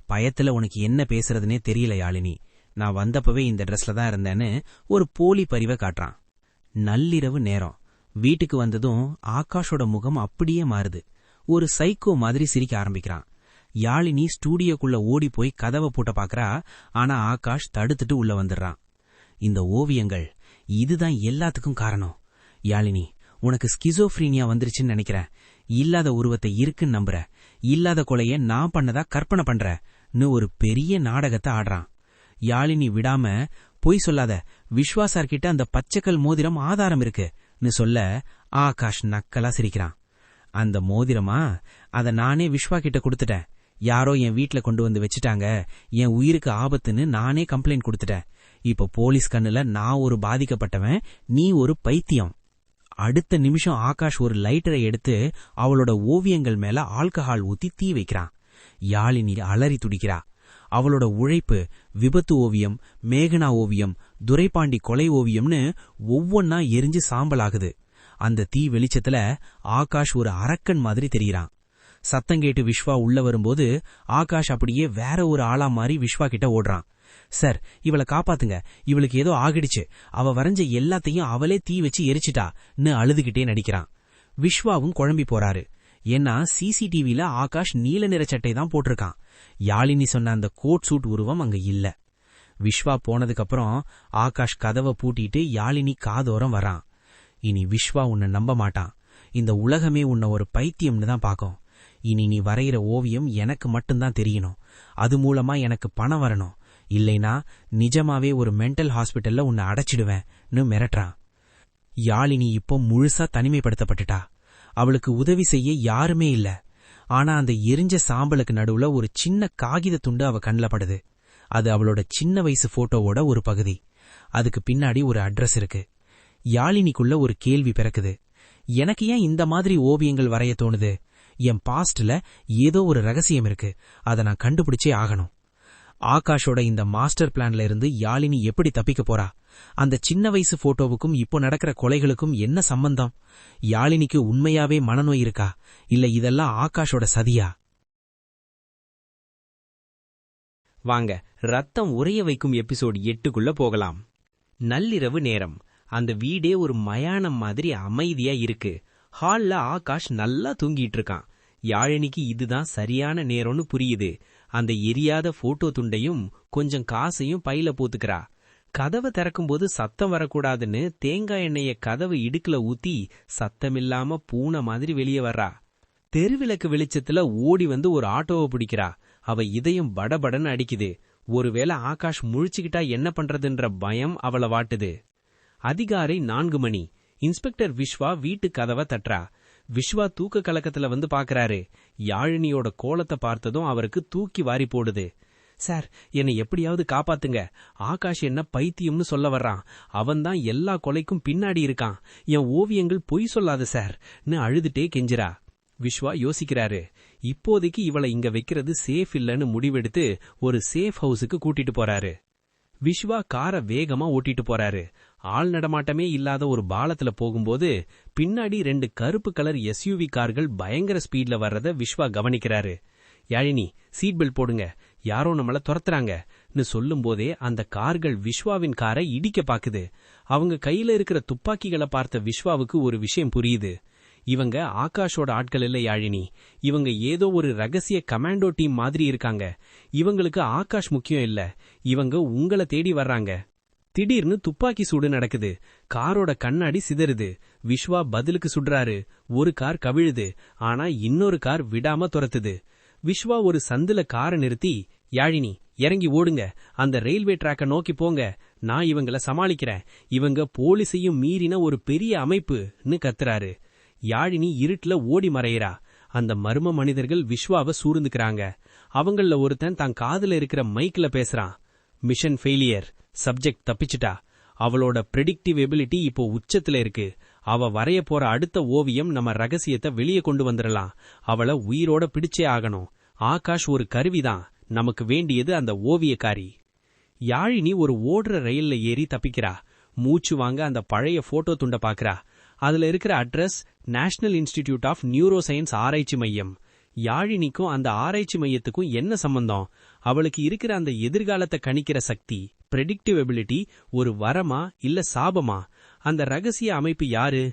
பயத்துல உனக்கு என்ன பேசுறதுனே தெரியல யாழினி, நான் வந்தப்பவே இந்த ட்ரெஸ்ல தான் இருந்தேன்னு ஒரு போலி பரிவை காட்டுறான். நள்ளிரவு நேரம். வீட்டுக்கு வந்ததும் ஆகாஷோட முகம் அப்படியே மாறுது. ஒரு சைக்கோ மாதிரி சிரிக்க ஆரம்பிக்கிறான். யாழினி ஸ்டூடியோக்குள்ள ஓடி போய் கதவை பூட்ட பாக்குறா. ஆனா ஆகாஷ் தடுத்துட்டு உள்ள வந்துடுறான். இந்த ஓவியங்கள், இதுதான் எல்லாத்துக்கும் காரணம். யாழினி, உனக்கு ஸ்கிசோஃப்ரீனியா வந்துருச்சுன்னு நினைக்கிறேன். இல்லாத உருவத்தை இருக்குன்னு நம்புற, இல்லாத கொலைய நான் பண்ணதா கற்பனை பண்றன்னு ஒரு பெரிய நாடகத்தை ஆடுறான். யாழினி விடாம, பொய் சொல்லாத, விஸ்வாசார்கிட்ட அந்த பச்சைக்கல் மோதிரம் ஆதாரம் இருக்குன்னு சொல்ல ஆகாஷ் நக்கலா சிரிக்கிறான். அந்த மோதிரமா? அத நானே விஸ்வா கிட்ட கொடுத்துட்டேன். யாரோ என் வீட்ல கொண்டு வந்து வச்சுட்டாங்க, என் உயிருக்கு ஆபத்துன்னு நானே கம்ப்ளைண்ட் கொடுத்துட்டேன். இப்ப போலீஸ் கண்ணுல நான் ஒரு பாதிக்கப்பட்டவன், நீ ஒரு பைத்தியம். அடுத்த நிமிஷம் ஆகாஷ் ஒரு லைட்டரை எடுத்து அவளோட ஓவியங்கள் மேல ஆல்கஹால் ஊத்தி தீ வைக்கிறான். யாழினி அலறி துடிக்கிறா. அவளோட உழைப்பு, விபத்து ஓவியம், மேகனா ஓவியம், துரைபாண்டி கொலை ஓவியம்னு ஒவ்வொன்னா எரிஞ்சு சாம்பலாகுது. அந்த தீ வெளிச்சத்துல ஆகாஷ் ஒரு அரக்கன் மாதிரி தெரியறான். சத்தம் கேட்டு விஸ்வா உள்ள வரும்போது ஆகாஷ் அப்படியே வேற ஒரு ஆளா மாறி விஸ்வா கிட்ட ஓடுறான். சார், இவளை காப்பாத்துங்க, இவளுக்கு ஏதோ ஆகிடுச்சு, அவ வரைஞ்ச எல்லாத்தையும் அவளே தீ வச்சு எரிச்சிட்டான்னு அழுதுகிட்டே நடிக்கிறான். விஸ்வாவும் குழம்பி போறாரு. ஏன்னா சிசிடிவில ஆகாஷ் நீல நிற சட்டை தான் போட்டிருக்கான். யாழினி சொன்ன அந்த கோட் சூட் உருவம் அங்க இல்ல. விஸ்வா போனதுக்கு அப்புறம் ஆகாஷ் கதவை பூட்டிட்டு யாழினி காதோரம் வரான். இனி விஸ்வா உன்னை நம்ப மாட்டான். இந்த உலகமே உன்னை ஒரு பைத்தியம்னு தான் பாக்கும். இனி நீ வரைகிற ஓவியம் எனக்கு மட்டும்தான் தெரியணும். அது மூலமா எனக்கு பணம் வரணும். இல்லைனா நிஜமாவே ஒரு மென்டல் ஹாஸ்பிட்டல்ல உன்னை அடைச்சிடுவேன்னு மிரட்டுறான். யாழினி இப்போ முழுசா தனிமைப்படுத்தப்பட்டுட்டா. அவளுக்கு உதவி செய்ய யாருமே இல்ல. ஆனா அந்த எரிஞ்ச சாம்பலுக்கு நடுவுல ஒரு சின்ன காகித துண்டு அவ கண்ணில் படுது. அது அவளோட சின்ன வயசு போட்டோவோட ஒரு பகுதி. அதுக்கு பின்னாடி ஒரு அட்ரஸ் இருக்கு. யாழினிக்குள்ள ஒரு கேள்வி பிறக்குது. எனக்கு ஏன் இந்த மாதிரி ஓவியங்கள் வரைய தோணுது? என் பாஸ்ட்ல ஏதோ ஒரு ரகசியம் இருக்கு, அதை நான் கண்டுபிடிச்சே ஆகணும். ஆகாஷோட இந்த மாஸ்டர் பிளான்ல இருந்து யாழினி எப்படி தப்பிக்க போறா? அந்த சின்ன வயசு போட்டோவுக்கும் இப்போ நடக்கிற கொலைகளுக்கும் என்ன சம்பந்தம்? யாழினிக்கு உண்மையாவே மனநோய் இருக்கா, இல்ல இதெல்லாம் ஆகாஷோட சதியா? வாங்க, ரத்தம் உறைய வைக்கும் எபிசோட் 8க்குள்ள போகலாம். நள்ளிரவு நேரம். அந்த வீடே ஒரு மயானம் மாதிரி அமைதியா இருக்கு. ஹால்ல ஆகாஷ் நல்லா தூங்கிட்டு இருக்கான். யாழினிக்கு இதுதான் சரியான நேரம்னு புரியுது. அந்த எரியாத போட்டோ துண்டையும் கொஞ்சம் காசையும் பையில போத்துக்கிறா. கதவை திறக்கும்போது சத்தம் வரக்கூடாதுன்னு தேங்காய் எண்ணெய கதவு இடுக்குல ஊத்தி சத்தமில்லாம பூனை மாதிரி வெளியே வர்றா. தெருவிளக்கு வெளிச்சத்துல ஓடி வந்து ஒரு ஆட்டோவை பிடிக்கிறா. அவ இதயம் படபடன்னு அடிக்குது. ஒருவேளை ஆகாஷ் முழிச்சுக்கிட்டா என்ன பண்றதுன்ற பயம் அவளை வாட்டுது. அதிகாலை 4 மணி. இன்ஸ்பெக்டர் விஸ்வா வீட்டு கதவை தட்டுறா. விஸ்வா தூக்க கலக்கத்துல வந்து பாக்குறாரு. யாழினியோட கோலத்தை பார்த்ததும் அவருக்கு தூக்கி வாரி போடுது. சார், என்னை எப்படியாவது காப்பாத்துங்க. ஆகாஷ் என்ன பைத்தியம்னு சொல்ல வர்றான். அவன்தான் எல்லா கொலைக்கும் பின்னாடி இருக்கான். என் ஓவியங்கள் பொய் சொல்லாத சார்னு அழுதுட்டே கெஞ்சிரா. விஸ்வா யோசிக்கிறாரு. இப்போதைக்கு இவளை இங்க வைக்கிறது சேஃப் இல்லன்னு முடிவெடுத்து ஒரு சேஃப் ஹவுஸுக்கு கூட்டிட்டு போறாரு. விஸ்வா காரை வேகமா ஓட்டிட்டு போறாரு. ஆள் நடமாட்டமே இல்லாத ஒரு பாலத்துல போகும்போது பின்னாடி 2 கருப்பு கலர் எஸ்யூவி கார்கள் பயங்கர ஸ்பீட்ல வர்றத விஸ்வா கவனிக்கிறாரு. யாழினி, சீட் பெல்ட் போடுங்க, யாரோ நம்மள துரத்துறாங்கன்னு சொல்லும் போதே அந்த கார்கள் விஸ்வாவின் காரை இடிக்க பாக்குது. அவங்க கையில இருக்கிற துப்பாக்கிகளை பார்த்த விஸ்வாவுக்கு ஒரு விஷயம் புரியுது. இவங்க ஆகாஷோட ஆட்கள் இல்ல யாழினி. இவங்க ஏதோ ஒரு ரகசிய கமாண்டோ டீம் மாதிரி இருக்காங்க. இவங்களுக்கு ஆகாஷ் முக்கியம் இல்ல, இவங்க உங்களை தேடி வர்றாங்க. திடீர்னு துப்பாக்கி சூடு நடக்குது. காரோட கண்ணாடி சிதறுது. விஸ்வா பதிலுக்கு சுடுறாரு. ஒரு கார் கவிழுது. ஆனா இன்னொரு கார் விடாம துரத்துது. விஸ்வா ஒரு சந்துல காரை நிறுத்தி, யாழினி இறங்கி ஓடுங்க, அந்த ரயில்வே டிராக்க நோக்கி போங்க, நான் இவங்கள சமாளிக்கிறேன், இவங்க போலீஸையும் மீறின ஒரு பெரிய அமைப்புன்னு கத்துறாரு. யாழினி இருட்டுல ஓடி மறையறா. அந்த மர்ம மனிதர்கள் விஸ்வாவை சூழ்ந்துக்கிறாங்க. அவங்கள ஒருத்தன் தான் காதுல இருக்கிற மைக்ல பேசுறான். மிஷன் ஃபெயிலியர், சப்ஜெக்ட் தப்பிச்சிட்டா. அவளோட பிரெடிக்டிவ் எபிலிட்டி இப்போ உச்சத்துல இருக்கு. அவ வரைய போற அடுத்த ஓவியம் நம்ம ரகசியத்தை வெளியே கொண்டு வந்துடலாம். அவளை உயிரோட பிடிச்சே ஆகணும். ஆகாஷ் ஒரு கருவிதான், நமக்கு வேண்டியது அந்த ஓவியக்காரி. யாழினி ஒரு ஓடுற ரயில்ல ஏறி தப்பிக்கிறா. மூச்சு வாங்க அந்த பழைய போட்டோ துண்ட பாக்குறா. அதுல இருக்கிற address national institute of neuroscience ஆராய்ச்சி மையம். யாழினிக்கும் அந்த ஆராய்ச்சி மையத்துக்கும் என்ன சம்பந்தம்? அவளுக்கு இருக்கிற அந்த எதிர்காலத்தை கணிக்கிற சக்தி, பிரெடிக்டிவ் எபிலிட்டி, ஒரு வரமா இல்ல சாபமா? அந்த ரகசிய அமைப்பு யாரு?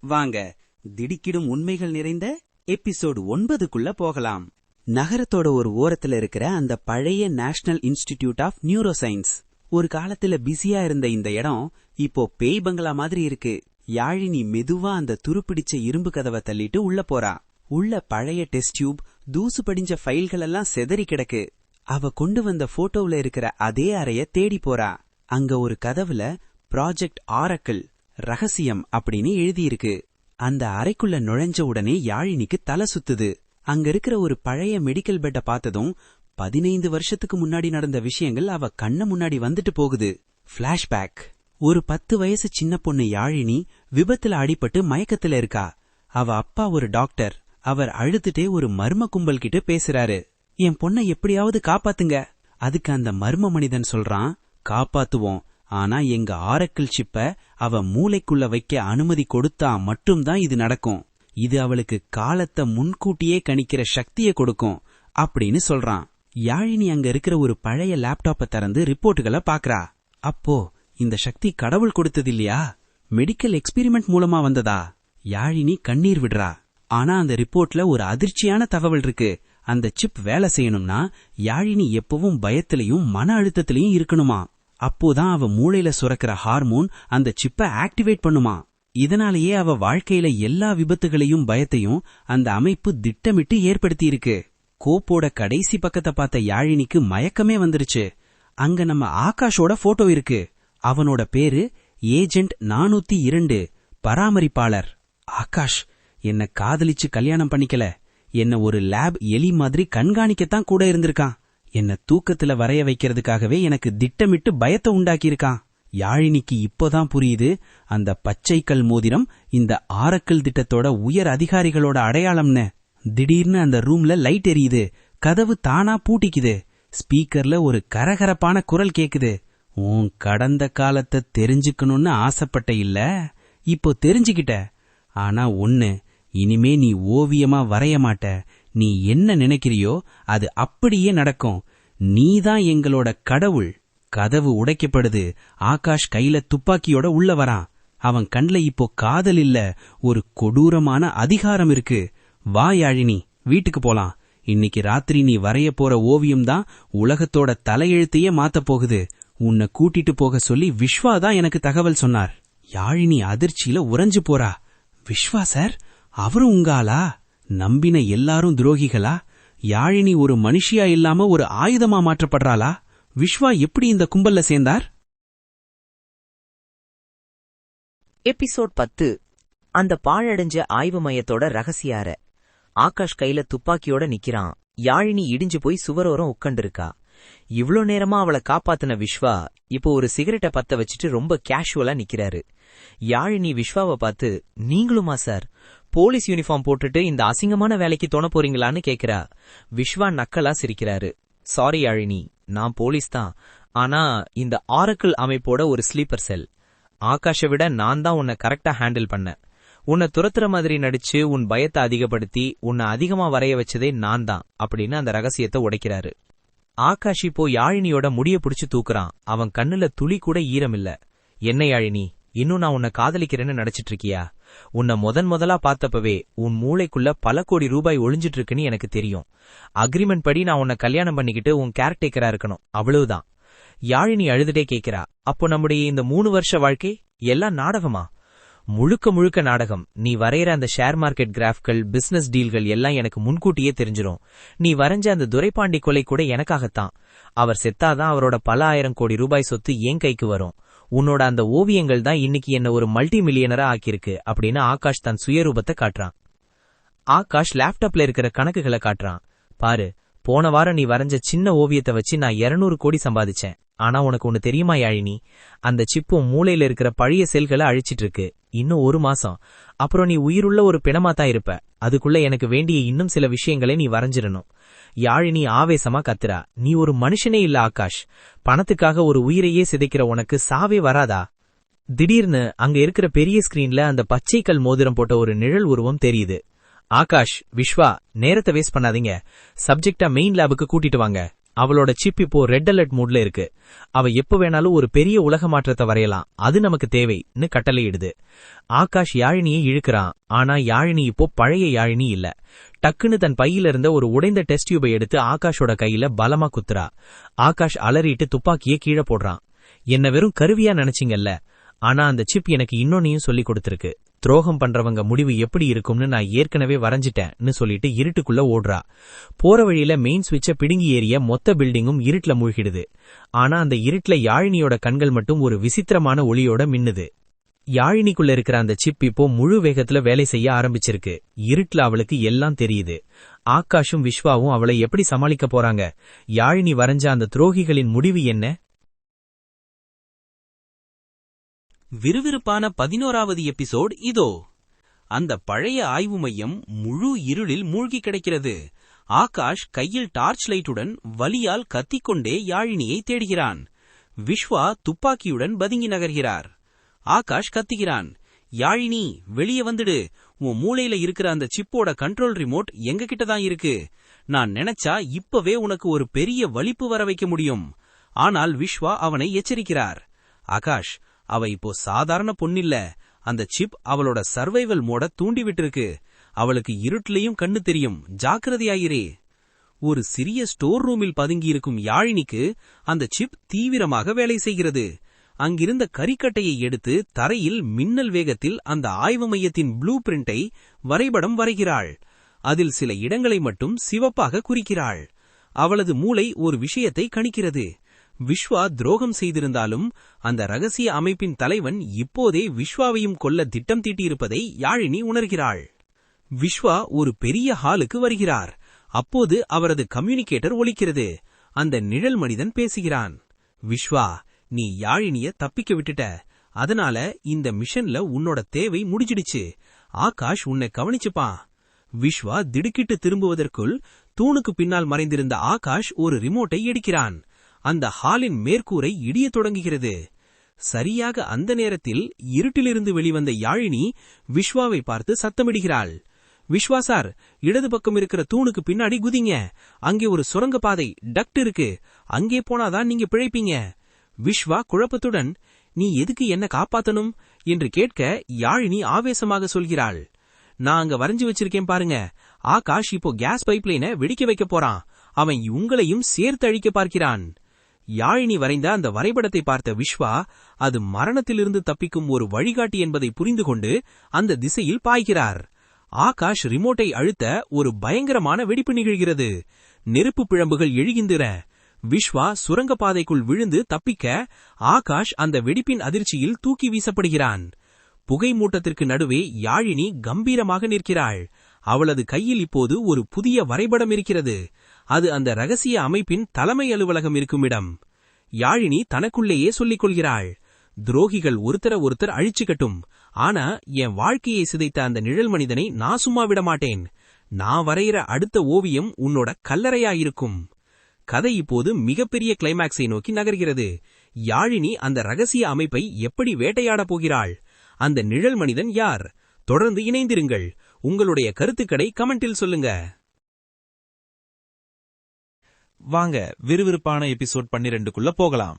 வாங்க, திடுக்கிடும் உண்மைகள் நிறைந்த எபிசோடு 9க்குள்ள போகலாம். நகரத்தோட ஒரு ஓரத்துல இருக்கிற அந்த பழைய national institute of neuroscience. ஒரு காலத்துல பிஸியா இருந்த இந்த இடம் இப்போ பேய் பங்களா மாதிரி இருக்கு. யாழினி மெதுவா அந்த துருப்பிடிச்ச இரும்பு கதவை தள்ளிட்டு உள்ள போறா. உள்ள பழைய டெஸ்ட் டியூப், தூசு படிஞ்ச ஃபைல்கள் எல்லாம் செதறி கிடக்கு. அவ கொண்டு வந்த போட்டோவுல இருக்கிற அதே அறைய தேடி போறா. அங்க ஒரு கதவுல ப்ராஜெக்ட் ஆரக்கிள் ரகசியம் அப்படின்னு எழுதியிருக்கு. அந்த அறைக்குள்ள நுழைஞ்ச உடனே யாழினிக்கு தலை சுத்துது. அங்க இருக்கிற ஒரு பழைய மெடிக்கல் பெட்ட பார்த்ததும் 15 வருஷத்துக்கு முன்னாடி நடந்த விஷயங்கள் அவ கண்ண முன்னாடி வந்துட்டு போகுது. பிளாஷ்பேக். ஒரு 10 வயசு சின்ன பொண்ணு யாழினி விபத்துல அடிபட்டு மயக்கத்துல இருக்கா. அவ அப்பா ஒரு டாக்டர். அவர் அழுதுட்டே ஒரு மர்ம கும்பல் கிட்ட பேசுறாரு. என் பொண்ணை எப்படியாவது காப்பாத்துங்க. அதுக்கு அந்த மர்ம மனிதன் சொல்றான், காப்பாத்துவோம், ஆனா எங்க ஆரக்கிள் சிப்ப அவ மூளைக்குள்ள வைக்க அனுமதி கொடுத்தா மட்டும்தான் இது நடக்கும். இது அவளுக்கு காலத்தை முன்கூட்டியே கணிக்கிற சக்தியை கொடுக்கும் அப்படின்னு சொல்றான். யாழினி அங்க இருக்கிற ஒரு பழைய லேப்டாப்பை திறந்து ரிப்போர்ட்டுகளை பாக்குறா. அப்போ இந்த சக்தி கடவுள் கொடுத்தது இல்லையா, மெடிக்கல் எக்ஸ்பெரிமெண்ட் மூலமா வந்ததா? யாழினி கண்ணீர் விடுறா. ஆனா அந்த ரிப்போர்ட்ல ஒரு அதிர்ச்சியான தகவல் இருக்கு. அந்த சிப் வேலை செய்யணும்னா யாழினி எப்பவும் பயத்திலையும் மன அழுத்தத்திலையும் இருக்கணுமா. அப்போதான் அவ மூளையில சுரக்கிற ஹார்மோன் அந்த சிப்பை ஆக்டிவேட் பண்ணுமா. இதனாலேயே அவ வாழ்க்கையில எல்லா விபத்துகளையும் பயத்தையும் அந்த அமைப்பு திட்டமிட்டு ஏற்படுத்தி இருக்கு. கோப்போட கடைசி பக்கத்தை பார்த்த யாழினிக்கு மயக்கமே வந்துருச்சு. அங்க நம்ம ஆகாஷோட போட்டோ இருக்கு. அவனோட பேரு ஏஜென்ட் 402, பராமரிப்பாளர். ஆகாஷ் என்ன காதலிச்சு கல்யாணம் பண்ணிக்கல, என்ன ஒரு லேப் எலி மாதிரி கண்காணிக்கத்தான் கூட இருந்திருக்கான். என்ன தூக்கத்துல வரைய வைக்கிறதுக்காகவே எனக்கு திட்டமிட்டு பயத்தை உண்டாக்கியிருக்கான். யாழினிக்கு இப்போதான் புரியுது, அந்த பச்சைக்கல் மோதிரம் இந்த ஆரக்கிள் திட்டத்தோட உயர் அதிகாரிகளோட அடையாளம்னு. திடீர்னு அந்த ரூம்ல லைட் எரியுது. கதவு தானா பூட்டிக்குது. ஸ்பீக்கர்ல ஒரு கரகரப்பான குரல் கேக்குது. உன் கடந்த காலத்தை தெரிஞ்சுக்கணும்னு ஆசைப்பட்ட இல்ல, இப்போ தெரிஞ்சுக்கிட்ட. ஆனா ஒன்னு, இனிமே நீ ஓவியமா வரைய மாட்ட. நீ என்ன நினைக்கிறியோ அது அப்படியே நடக்கும். நீதான் எங்களோட கடவுள். கதவு உடைக்கப்படுது. ஆகாஷ் கையில துப்பாக்கியோட உள்ள வரான். அவன் கண்ல இப்போ காதல் இல்ல, ஒரு கொடூரமான அதிகாரம் இருக்கு. வா யாழினி, வீட்டுக்கு போலாம். இன்னைக்கு ராத்திரி நீ வரைய போற ஓவியம்தான் உலகத்தோட தலையெழுத்தையே மாத்த போகுது. உன்னை கூட்டிட்டு போக சொல்லி விஸ்வா தான் எனக்கு தகவல் சொன்னார். யாழினி அதிர்ச்சியில உறைஞ்சு போறா. விஸ்வா சார், அவரும் உங்க ஆளா? நம்பின எல்லாரும் துரோகிகளா? யாழினி ஒரு மனுஷியா இல்லாம ஒரு ஆயுதமா மாற்றப்படுறாளா? விஸ்வா எப்படி இந்த கும்பல்ல சேர்ந்தார்? எபிசோட் 10. அந்த பாழடைஞ்ச ஆய்வு மையத்தோட ரகசிய அறை. ஆகாஷ் கையில துப்பாக்கியோட நிக்கிறான். யாழினி இடிஞ்சு போய் சுவரோரம் உட்காண்டிருக்கா. இவ்ளோ நேரமா அவளை காப்பாத்தின விஸ்வா இப்போ ஒரு சிகரெட்டை பத்த வச்சுட்டு ரொம்ப கேஷுவலா நிக்கிறாரு. யாழினி விஸ்வாவை பார்த்து, நீங்களுமா சார் போலீஸ் யூனிஃபார்ம் போட்டுட்டு இந்த அசிங்கமான வேலைக்கு தோண போறீங்களான்னு கேக்குறா. விஸ்வா நக்கலா சிரிக்கிறாரு. சாரி யாழினி, நான் போலீஸ் தான். ஆனா இந்த ஆரக்கிள் அமைப்போட ஒரு ஸ்லீப்பர் செல். ஆகாஷை விட நான் தான் உன்னை கரெக்டா ஹேண்டில் பண்ண. உன்னை துரத்துற மாதிரி நடிச்சு உன் பயத்தை அதிகப்படுத்தி உன்னை அதிகமா வரைய வச்சதே நான் தான் அப்படின்னு அந்த ரகசியத்தை உடைக்கிறாரு. ஆகாஷ் இப்போ யாழினியோட முடிய பிடிச்சு தூக்குறான். அவன் கண்ணுல துளி கூட ஈரம் இல்ல. என்ன யாழினி, இன்னும் நான் உன்னை காதலிக்கிறேன்னு நடிச்சிட்டு இருக்கியா? உன்னை முதலா பார்த்தப்பவே உன் மூளைக்குள்ள பல கோடி ரூபாய் ஒளிஞ்சிட்டு இருக்குன்னு எனக்கு தெரியும். அக்ரிமெண்ட் படி நான் உன்னை கல்யாணம் பண்ணிக்கிட்டு உன் கேர்டேக்கரா இருக்கணும், அவ்வளவுதான். யாழினி அழுதுட்டே கேட்கிறா. அப்போ நம்முடைய இந்த 3 வருஷ வாழ்க்கை எல்லாம் நாடகமா? முழுக்க முழுக்க நாடகம். நீ வரைகிற அந்த ஷேர் மார்க்கெட் கிராஃப்கள், பிசினஸ் டீல்கள் எல்லாம் எனக்கு முன்கூட்டியே தெரிஞ்சிரும். நீ வரைஞ்ச அந்த துரைபாண்டி கொலை கூட எனக்காகத்தான். அவர் செத்தாதான் அவரோட பல 1000 கோடி ரூபாய் சொத்து என் கைக்கு வரும். உன்னோட அந்த ஓவியங்கள் தான் இன்னைக்கு என்ன ஒரு மல்டி மில்லியனரா ஆக்கியிருக்கு அப்படின்னு ஆகாஷ் தன் சுயரூபத்தை காட்டுறான். ஆகாஷ் லேப்டாப்ல இருக்கிற கணக்குகளை காட்டுறான். பாரு, போன வாரம் நீ வரைஞ்ச சின்ன ஓவியத்தை வச்சு நான் 200 கோடி சம்பாதிச்சேன். ஆனா உனக்கு ஒண்ணு தெரியுமா யாழினி, அந்த சிப்பும் மூளையில இருக்கிற பழைய செல்களை அழிச்சிட்டு இருக்கு. இன்னும் 1 மாசம் அப்புறம் நீ உயிருள்ள ஒரு பிணமாத்தான் இருப்ப. அதுக்குள்ள எனக்கு வேண்டிய இன்னும் சில விஷயங்களை நீ வரைஞ்சிடணும். யாழினி ஆவேசமா கத்துறா. நீ ஒரு மனுஷனே இல்ல ஆகாஷ். பணத்துக்காக ஒரு உயிரையே சிதைக்கிற உனக்கு சாவே வராதா? திடீர்னு அங்க இருக்கிற பெரிய ஸ்கிரீன்ல அந்த பச்சைக்கல் மோதிரம் போட்ட ஒரு நிழல் உருவம் தெரியுது. ஆகாஷ், விஸ்வா, நேரத்தை வேஸ்ட் பண்ணாதீங்க. சப்ஜெக்டா மெயின் லேபுக்கு கூட்டிட்டு வாங்க. அவளோட சிப் இப்போ ரெட் அலர்ட் மூட்ல இருக்கு. அவ எப்ப வேணாலும் ஒரு பெரிய உலக மாற்றத்தை வரையலாம். அது நமக்கு தேவைன்னு கட்டளையிடுது. ஆகாஷ் யாழினியை இழுக்கிறான். ஆனா யாழினி இப்போ பழைய யாழினி இல்ல. டக்குன்னு தன் பையில இருந்த ஒரு உடைந்த டெஸ்ட் டியூபை எடுத்து ஆகாஷோட கையில பலமா குத்துறா. ஆகாஷ் அலறிட்டு துப்பாக்கியை கீழே போடுறான். என்ன வெறும் கருவியா நினைச்சிங்கல்ல, ஆனா அந்த சிப் எனக்கு இன்னொன்னையும் சொல்லி கொடுத்திருக்கு. துரோகம் பண்றவங்க முடிவு எப்படி இருக்கும்னு நான் ஏற்கனவே வரைஞ்சிட்டேன்னு சொல்லிட்டு இருட்டுக்குள்ள ஓடுறா. போற வழியில மெயின் சுவிட்ச பிடுங்கி ஏறிய மொத்த பில்டிங்கும் இருட்டுல மூழ்கிடுது. ஆனா அந்த இருட்டுல யாழினியோட கண்கள் மட்டும் ஒரு விசித்திரமான ஒளியோட மின்னுது. யாழினிக்குள்ள இருக்கிற அந்த சிப் இப்போ முழு வேகத்துல வேலை செய்ய ஆரம்பிச்சிருக்கு. இருட்டுல அவளுக்கு எல்லாம் தெரியுது. ஆகாஷும் விஸ்வாவும் அவளை எப்படி சமாளிக்க போறாங்க? யாழினி வரைஞ்ச அந்த துரோகிகளின் முடிவு என்ன? விறுவிறுப்பான 11வது எபிசோட் இதோ. அந்த பழைய ஆய்வு மையம் முழு இருளில் மூழ்கி கிடக்கிறது. ஆகாஷ் கையில் டார்ச் லைட்டுடன் வலியால் கத்திக்கொண்டே யாழினியை தேடுகிறான். விஸ்வா துப்பாக்கியுடன் பதுங்கி நகர்கிறார். ஆகாஷ் கத்துகிறான். யாழினி, வெளியே வந்துடு. உன் மூளையில இருக்கிற அந்த சிப்போட கண்ட்ரோல் ரிமோட் எங்க கிட்டதான் இருக்கு. நான் நினைச்சா இப்பவே உனக்கு ஒரு பெரிய வலிப்பு வர வைக்க முடியும். ஆனால் விஸ்வா அவனை எச்சரிக்கிறார். ஆகாஷ், அவ இப்போ சாதாரண பொண்ணில்ல. அந்த சிப் அவளோட சர்வைவல் மோட தூண்டிவிட்டிருக்கு. அவளுக்கு இருட்டிலையும் கண்ணு தெரியும். ஜாக்கிரதையாயிரே. ஒரு சிறிய ஸ்டோர் ரூமில் பதுங்கியிருக்கும் யாழினிக்கு அந்த சிப் தீவிரமாக வேலை செய்கிறது. அங்கிருந்த கரிக்கட்டையை எடுத்து தரையில் மின்னல் வேகத்தில் அந்த ஆய்வு மையத்தின் ப்ளூ பிரிண்டை வரைபடம் வரைகிறாள். அதில் சில இடங்களை மட்டும் சிவப்பாக குறிக்கிறாள். அவளது மூளை ஒரு விஷயத்தை கணிக்கிறது. விஸ்வா துரோகம் செய்திருந்தாலும் அந்த ரகசிய அமைப்பின் தலைவன் இப்போதே விஸ்வாவையும் கொல்ல திட்டம் தீட்டியிருப்பதை யாழினி உணர்கிறாள். விஸ்வா ஒரு பெரிய ஹாலுக்கு வருகிறார். அப்போது அவரது கம்யூனிகேட்டர் ஒலிக்கிறது. அந்த நிழல் மனிதன் பேசுகிறான். விஸ்வா, நீ யாழினிய தப்பிக்க விட்டுட்ட. அதனால இந்த மிஷன்ல உன்னோட தேவை முடிஞ்சிடுச்சு. ஆகாஷ் உன்னை கவனிச்சுப்பான். விஸ்வா திடுக்கிட்டு திரும்புவதற்குள் தூணுக்கு பின்னால் மறைந்திருந்த ஆகாஷ் ஒரு ரிமோட்டை எடுக்கிறான். அந்த ஹாலின் மேற்கூரை இடியத் தொடங்குகிறது. சரியாக அந்த நேரத்தில் இருட்டிலிருந்து வெளிவந்த யாழினி விஸ்வாவை பார்த்து சத்தமிடுகிறாள். விஸ்வா சார், இடது பக்கம் இருக்கிற தூணுக்கு பின்னாடி குதிங்க. அங்கே ஒரு சுரங்க பாதை டக்ட் இருக்கு. அங்கே போனாதான் நீங்க பிழைப்பீங்க. விஸ்வா குழப்பத்துடன், நீ எதுக்கு என்ன காப்பாத்தணும் என்று கேட்க யாழினி ஆவேசமாக சொல்கிறாள். நான் அங்க வரைஞ்சு வச்சிருக்கேன் பாருங்க. ஆகாஷ் இப்போ கேஸ் பைப்லைனை வெடிக்க வைக்க போறான். அவன் உங்களையும் சேர்த்து அழிக்க பார்க்கிறான். யாழினி வரைந்த அந்த வரைபடத்தை பார்த்த விஸ்வா அது மரணத்திலிருந்து தப்பிக்கும் ஒரு வழிகாட்டி என்பதை புரிந்து கொண்டு அந்த திசையில் பாய்கிறார். ஆகாஷ் ரிமோட்டை அழுத்த ஒரு பயங்கரமான வெடிப்பு நிகழ்கிறது. நெருப்பு பிழம்புகள் எழுகின்றன. விஸ்வா சுரங்கப்பாதைக்குள் விழுந்து தப்பிக்க ஆகாஷ் அந்த வெடிப்பின் அதிர்ச்சியில் தூக்கி வீசப்படுகிறான். புகை மூட்டத்திற்கு நடுவே யாழினி கம்பீரமாக நிற்கிறாள். அவளது கையில் இப்போது ஒரு புதிய வரைபடம் இருக்கிறது. அது அந்த ரகசிய அமைப்பின் தலைமை அலுவலகம் இருக்கும் இடம். யாழினி தனக்குள்ளேயே சொல்லிக் கொள்கிறாள், துரோகிகள் ஒருத்தர அழிச்சுக்கட்டும், ஆனா என் வாழ்க்கையை சிதைத்த அந்த நிழல் மனிதனை நான் சும்மா விட மாட்டேன். நான் வரைகிற அடுத்த ஓவியம் உன்னோட கல்லறையாயிருக்கும். கதை இப்போது மிகப்பெரிய கிளைமாக்ஸை நோக்கி நகர்கிறது. யாழினி அந்த ரகசிய அமைப்பை எப்படி வேட்டையாடப் போகிறாள்? அந்த நிழல் மனிதன் யார்? தொடர்ந்து இணைந்திருங்கள். உங்களுடைய கருத்துக்களை கமெண்டில் சொல்லுங்க. வாங்க விறுவிறுப்பான எபிசோட் 12க்குள்ள போகலாம்.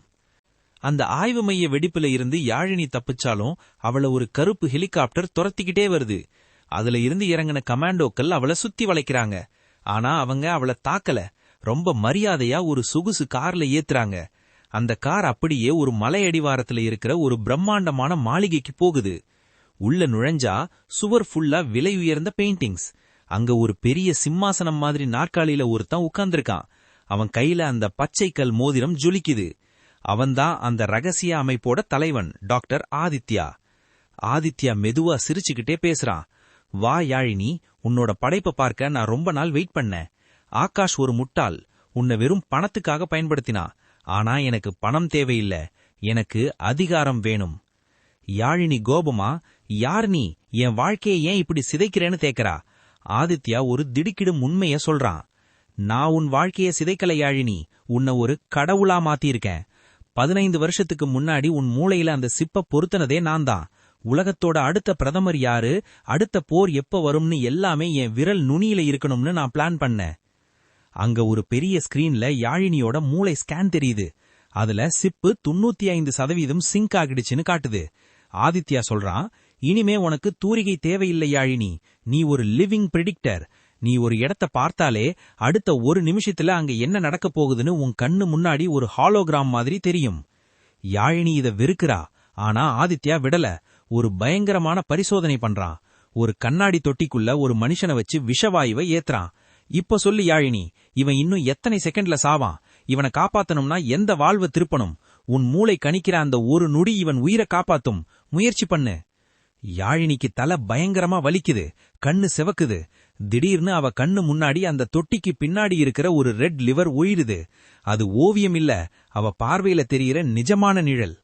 அந்த ஆய்வு மைய வெடிப்புல இருந்து யாழினி தப்பிச்சாலும் அவளை ஒரு கருப்பு ஹெலிகாப்டர் துரத்திக்கிட்டே வருது. அதுல இருந்து இறங்கின கமாண்டோக்கள் அவளை சுத்தி வளைக்கிறாங்க. ஆனா அவங்க அவளை தாக்கல. ரொம்ப மரியாதையா ஒரு சொகுசு கார்ல ஏத்துறாங்க. அந்த கார் அப்படியே ஒரு மலை அடிவாரத்துல இருக்கிற ஒரு பிரம்மாண்டமான மாளிகைக்கு போகுது. உள்ள நுழைஞ்சா சுவர் ஃபுல்லா விலை உயர்ந்த பெயிண்டிங்ஸ். அங்க ஒரு பெரிய சிம்மாசனம் மாதிரி நாற்காலியில ஒருத்தன் உட்கார்ந்திருக்கான். அவன் கையில அந்த பச்சை கல் மோதிரம் ஜொலிக்குது. அவன்தான் அந்த ரகசிய அமைப்போட தலைவன், டாக்டர் ஆதித்யா. ஆதித்யா மெதுவா சிரிச்சுக்கிட்டே பேசுறான். வா யாழினி, உன்னோட படைப்பை பார்க்க நான் ரொம்ப நாள் வெயிட் பண்ணேன். ஆகாஷ் ஒரு முட்டாள். உன்னை வெறும் பணத்துக்காக பயன்படுத்தினா. ஆனா எனக்கு பணம் தேவையில்ல, எனக்கு அதிகாரம் வேணும். யாழினி கோபமா, யார் நீ? என் வாழ்க்கையை ஏன் இப்படி சிதைக்கிறேன்னு தேக்கறா. ஆதித்யா ஒரு திடுக்கிடும் உண்மைய சொல்றான். நான் உன் வாழ்க்கைய சிதைக்கல யாழினி, உன்னை ஒரு கடவுளா மாத்தியிருக்கேன். 15 வருஷத்துக்கு முன்னாடி உன் மூளையில அந்த சிப்ப பொருத்தனதே நான் தான். உலகத்தோட அடுத்த பிரதமர் யாரு, அடுத்த போர் எப்ப வரும்னு எல்லாமே என் விரல் நுனியில இருக்கணும்னு நான் பிளான் பண்ணேன். அங்க ஒரு பெரிய ஸ்கிரீன்ல யாழினியோட மூளை ஸ்கேன் தெரியுது. அதுல சிப்பு 95% சிங்க் ஆகிடுச்சுன்னு காட்டுது. ஆதித்யா சொல்றான், இனிமே உனக்கு தூரிகை தேவையில்லை யாழினி, நீ ஒரு லிவிங் பிரிடிக்டர். நீ ஒரு இடத்த பார்த்தாலே அடுத்த ஒரு நிமிஷத்துல அங்க என்ன நடக்க போகுதுன்னு உன் கண்ணு முன்னாடி ஒரு ஹாலோகிராம் மாதிரி தெரியும். யாழினி இத வெறுக்கிறா. ஆனா ஆதித்யா விடல. ஒரு பயங்கரமான பரிசோதனை பண்றான். ஒரு கண்ணாடி தொட்டிக்குள்ள ஒரு மனுஷனை வச்சு விஷவாயுவை ஏத்துறான். இப்ப சொல்லு யாழினி, இவன் இன்னும் எத்தனை செகண்ட்ல சாவான்? இவனை காப்பாத்தணும்னா எந்த வாழ்வை திருப்பணும்? உன் மூளை கணிக்கிற அந்த ஒரு நொடி இவன் உயிரை காப்பாத்தும். முயற்சி பண்ணு. யாழினிக்கு தலை பயங்கரமா வலிக்குது. கண்ணு சிவக்குது. திடீர்னு அவ கண்ணு முன்னாடி அந்த தொட்டிக்கு பின்னாடி இருக்கிற ஒரு ரெட் லிவர் ஒயிடுது. அது ஓவியம் இல்ல, அவ பார்வையில தெரிகிற நிஜமான நிழல்.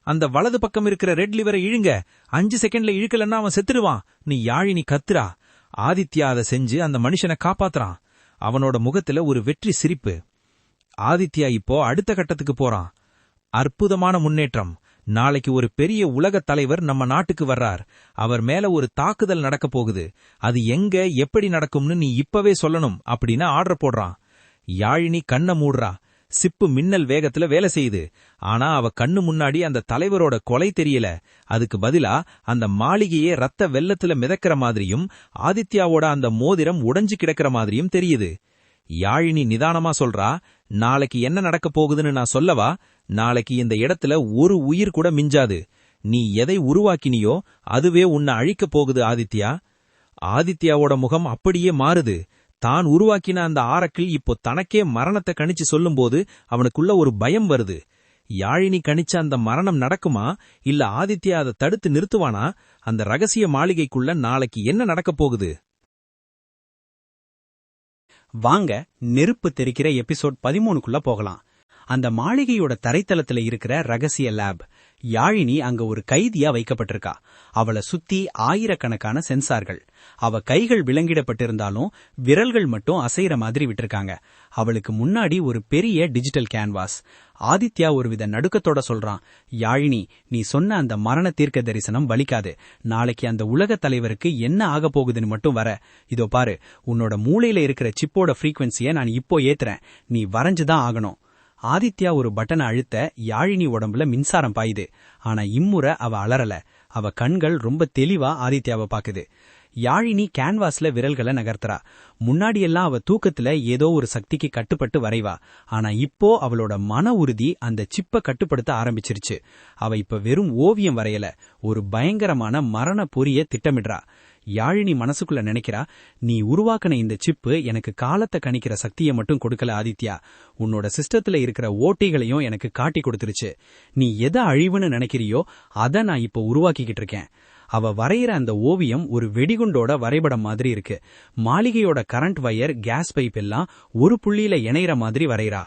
அந்த வலது பக்கம் இருக்கிற ரெட் லிவரை இழுங்க, 5 செகண்ட்ல இழுக்கலன்னா அவன் செத்துடுவான். நீ யாழினி கத்துறா. ஆதித்யா அதை செஞ்சு அந்த மனுஷனை காப்பாத்துறான். அவனோட முகத்துல ஒரு வெற்றி சிரிப்பு. ஆதித்யா இப்போ அடுத்த கட்டத்துக்கு போறான். அற்புதமான முன்னேற்றம். நாளைக்கு ஒரு பெரிய உலகத் தலைவர் நம்ம நாட்டுக்கு வர்றார். அவர் மேல ஒரு தாக்குதல் நடக்க போகுது. அது எங்க எப்படி நடக்கும்னு நீ இப்பவே சொல்லணும் அப்படின்னு ஆர்டர் போடுறான். யாழினி கண்ண மூடுறா. சிப்பு மின்னல் வேகத்துல வேலை செய்யுது. ஆனா அவ கண்ணு முன்னாடி அந்த தலைவரோட கொலை தெரியல. அதுக்கு பதிலா அந்த மாளிகையே ரத்த வெள்ளத்துல மிதக்கிற மாதிரியும் ஆதித்யாவோட அந்த மோதிரம் உடைஞ்சு கிடக்கிற மாதிரியும் தெரியுது. யாழினி நிதானமா சொல்றா, நாளைக்கு என்ன நடக்க போகுதுன்னு நான் சொல்லவா? நாளைக்கு இந்த இடத்துல ஒரு உயிர் கூட மிஞ்சாது. நீ எதை உருவாக்கினியோ அதுவே உன்னை அழிக்கப் போகுது ஆதித்யா. ஆதித்யாவோட முகம் அப்படியே மாறுது. தான் உருவாக்கின அந்த ஆரக்கிள் இப்போ தனக்கே மரணத்தை கணிச்சு சொல்லும்போது அவனுக்குள்ள ஒரு பயம் வருது. யாழினி கணிச்ச அந்த மரணம் நடக்குமா, இல்ல ஆதித்யா அதை தடுத்து நிறுத்துவானா? அந்த ரகசிய மாளிகைக்குள்ள நாளைக்கு என்ன நடக்கப் போகுது? வாங்க நெருப்பு தெரிக்கிற எபிசோட் 13க்குள்ள போகலாம். அந்த மாளிகையோட தரைத்தளத்துல இருக்கிற ரகசிய லேப். யாழினி அங்க ஒரு கைதியா வைக்கப்பட்டிருக்கா. அவளை சுத்தி ஆயிரக்கணக்கான சென்சார்கள். அவ கைகள் விலங்கிடப்பட்டிருந்தாலும் விரல்கள் மட்டும் அசைற மாதிரி விட்டிருக்காங்க. அவளுக்கு முன்னாடி ஒரு பெரிய டிஜிட்டல் கேன்வாஸ். ஆதித்யா ஒருவித நடுக்கத்தோட சொல்றான், யாழினி, நீ சொன்ன அந்த மரண தீர்க்க தரிசனம் வலிக்காது. நாளைக்கு அந்த உலக தலைவருக்கு என்ன ஆக போகுதுன்னு மட்டும் வர. இதோ பாரு, உன்னோட மூளையில இருக்கிற சிப்போட ஃப்ரீக்வன்சியை நான் இப்போ ஏத்துறேன். நீ வரைஞ்சுதான் ஆகணும். ஆதித்யா ஒரு பட்டனை அழுத்த யாழினி உடம்புல மின்சாரம் பாயுது. ஆனா இம்முறை அவ அலறல. அவ கண்கள் ரொம்ப தெளிவா ஆதித்யாவை பாக்குது. யாழினி கேன்வாஸ்ல விரல்களை நகர்த்துறா. முன்னாடியெல்லாம் அவ தூக்கத்துல ஏதோ ஒரு சக்திக்கு கட்டுப்பட்டு வரைவா. ஆனா இப்போ அவளோட மன உறுதி அந்த சிப்ப கட்டுப்படுத்த ஆரம்பிச்சிருச்சு. அவ இப்ப வெறும் ஓவியம் வரையல, ஒரு பயங்கரமான மரண பொறிய திட்டமிடுறா. யாழினி மனசுக்குள்ள நினைக்கிறா, நீ உருவாக்கின இந்த சிப்பு எனக்கு காலத்தை கணிக்கிற சக்தியை மட்டும் கொடுக்கல ஆதித்யா, உன்னோட சிஸ்டத்துல இருக்கிற ஓட்டைகளையும் எனக்கு காட்டி கொடுத்துருச்சு. நீ எதை அழிவுன்னு நினைக்கிறியோ அதை நான் இப்போ உருவாக்கிக்கிட்டு இருக்கேன். அவ வரைகிற அந்த ஓவியம் ஒரு வெடிகுண்டோட வரைபடம் மாதிரி இருக்கு. மாளிகையோட கரண்ட் வயர், கேஸ் பைப் எல்லாம் ஒரு புள்ளியில இணையற மாதிரி வரைகிறா.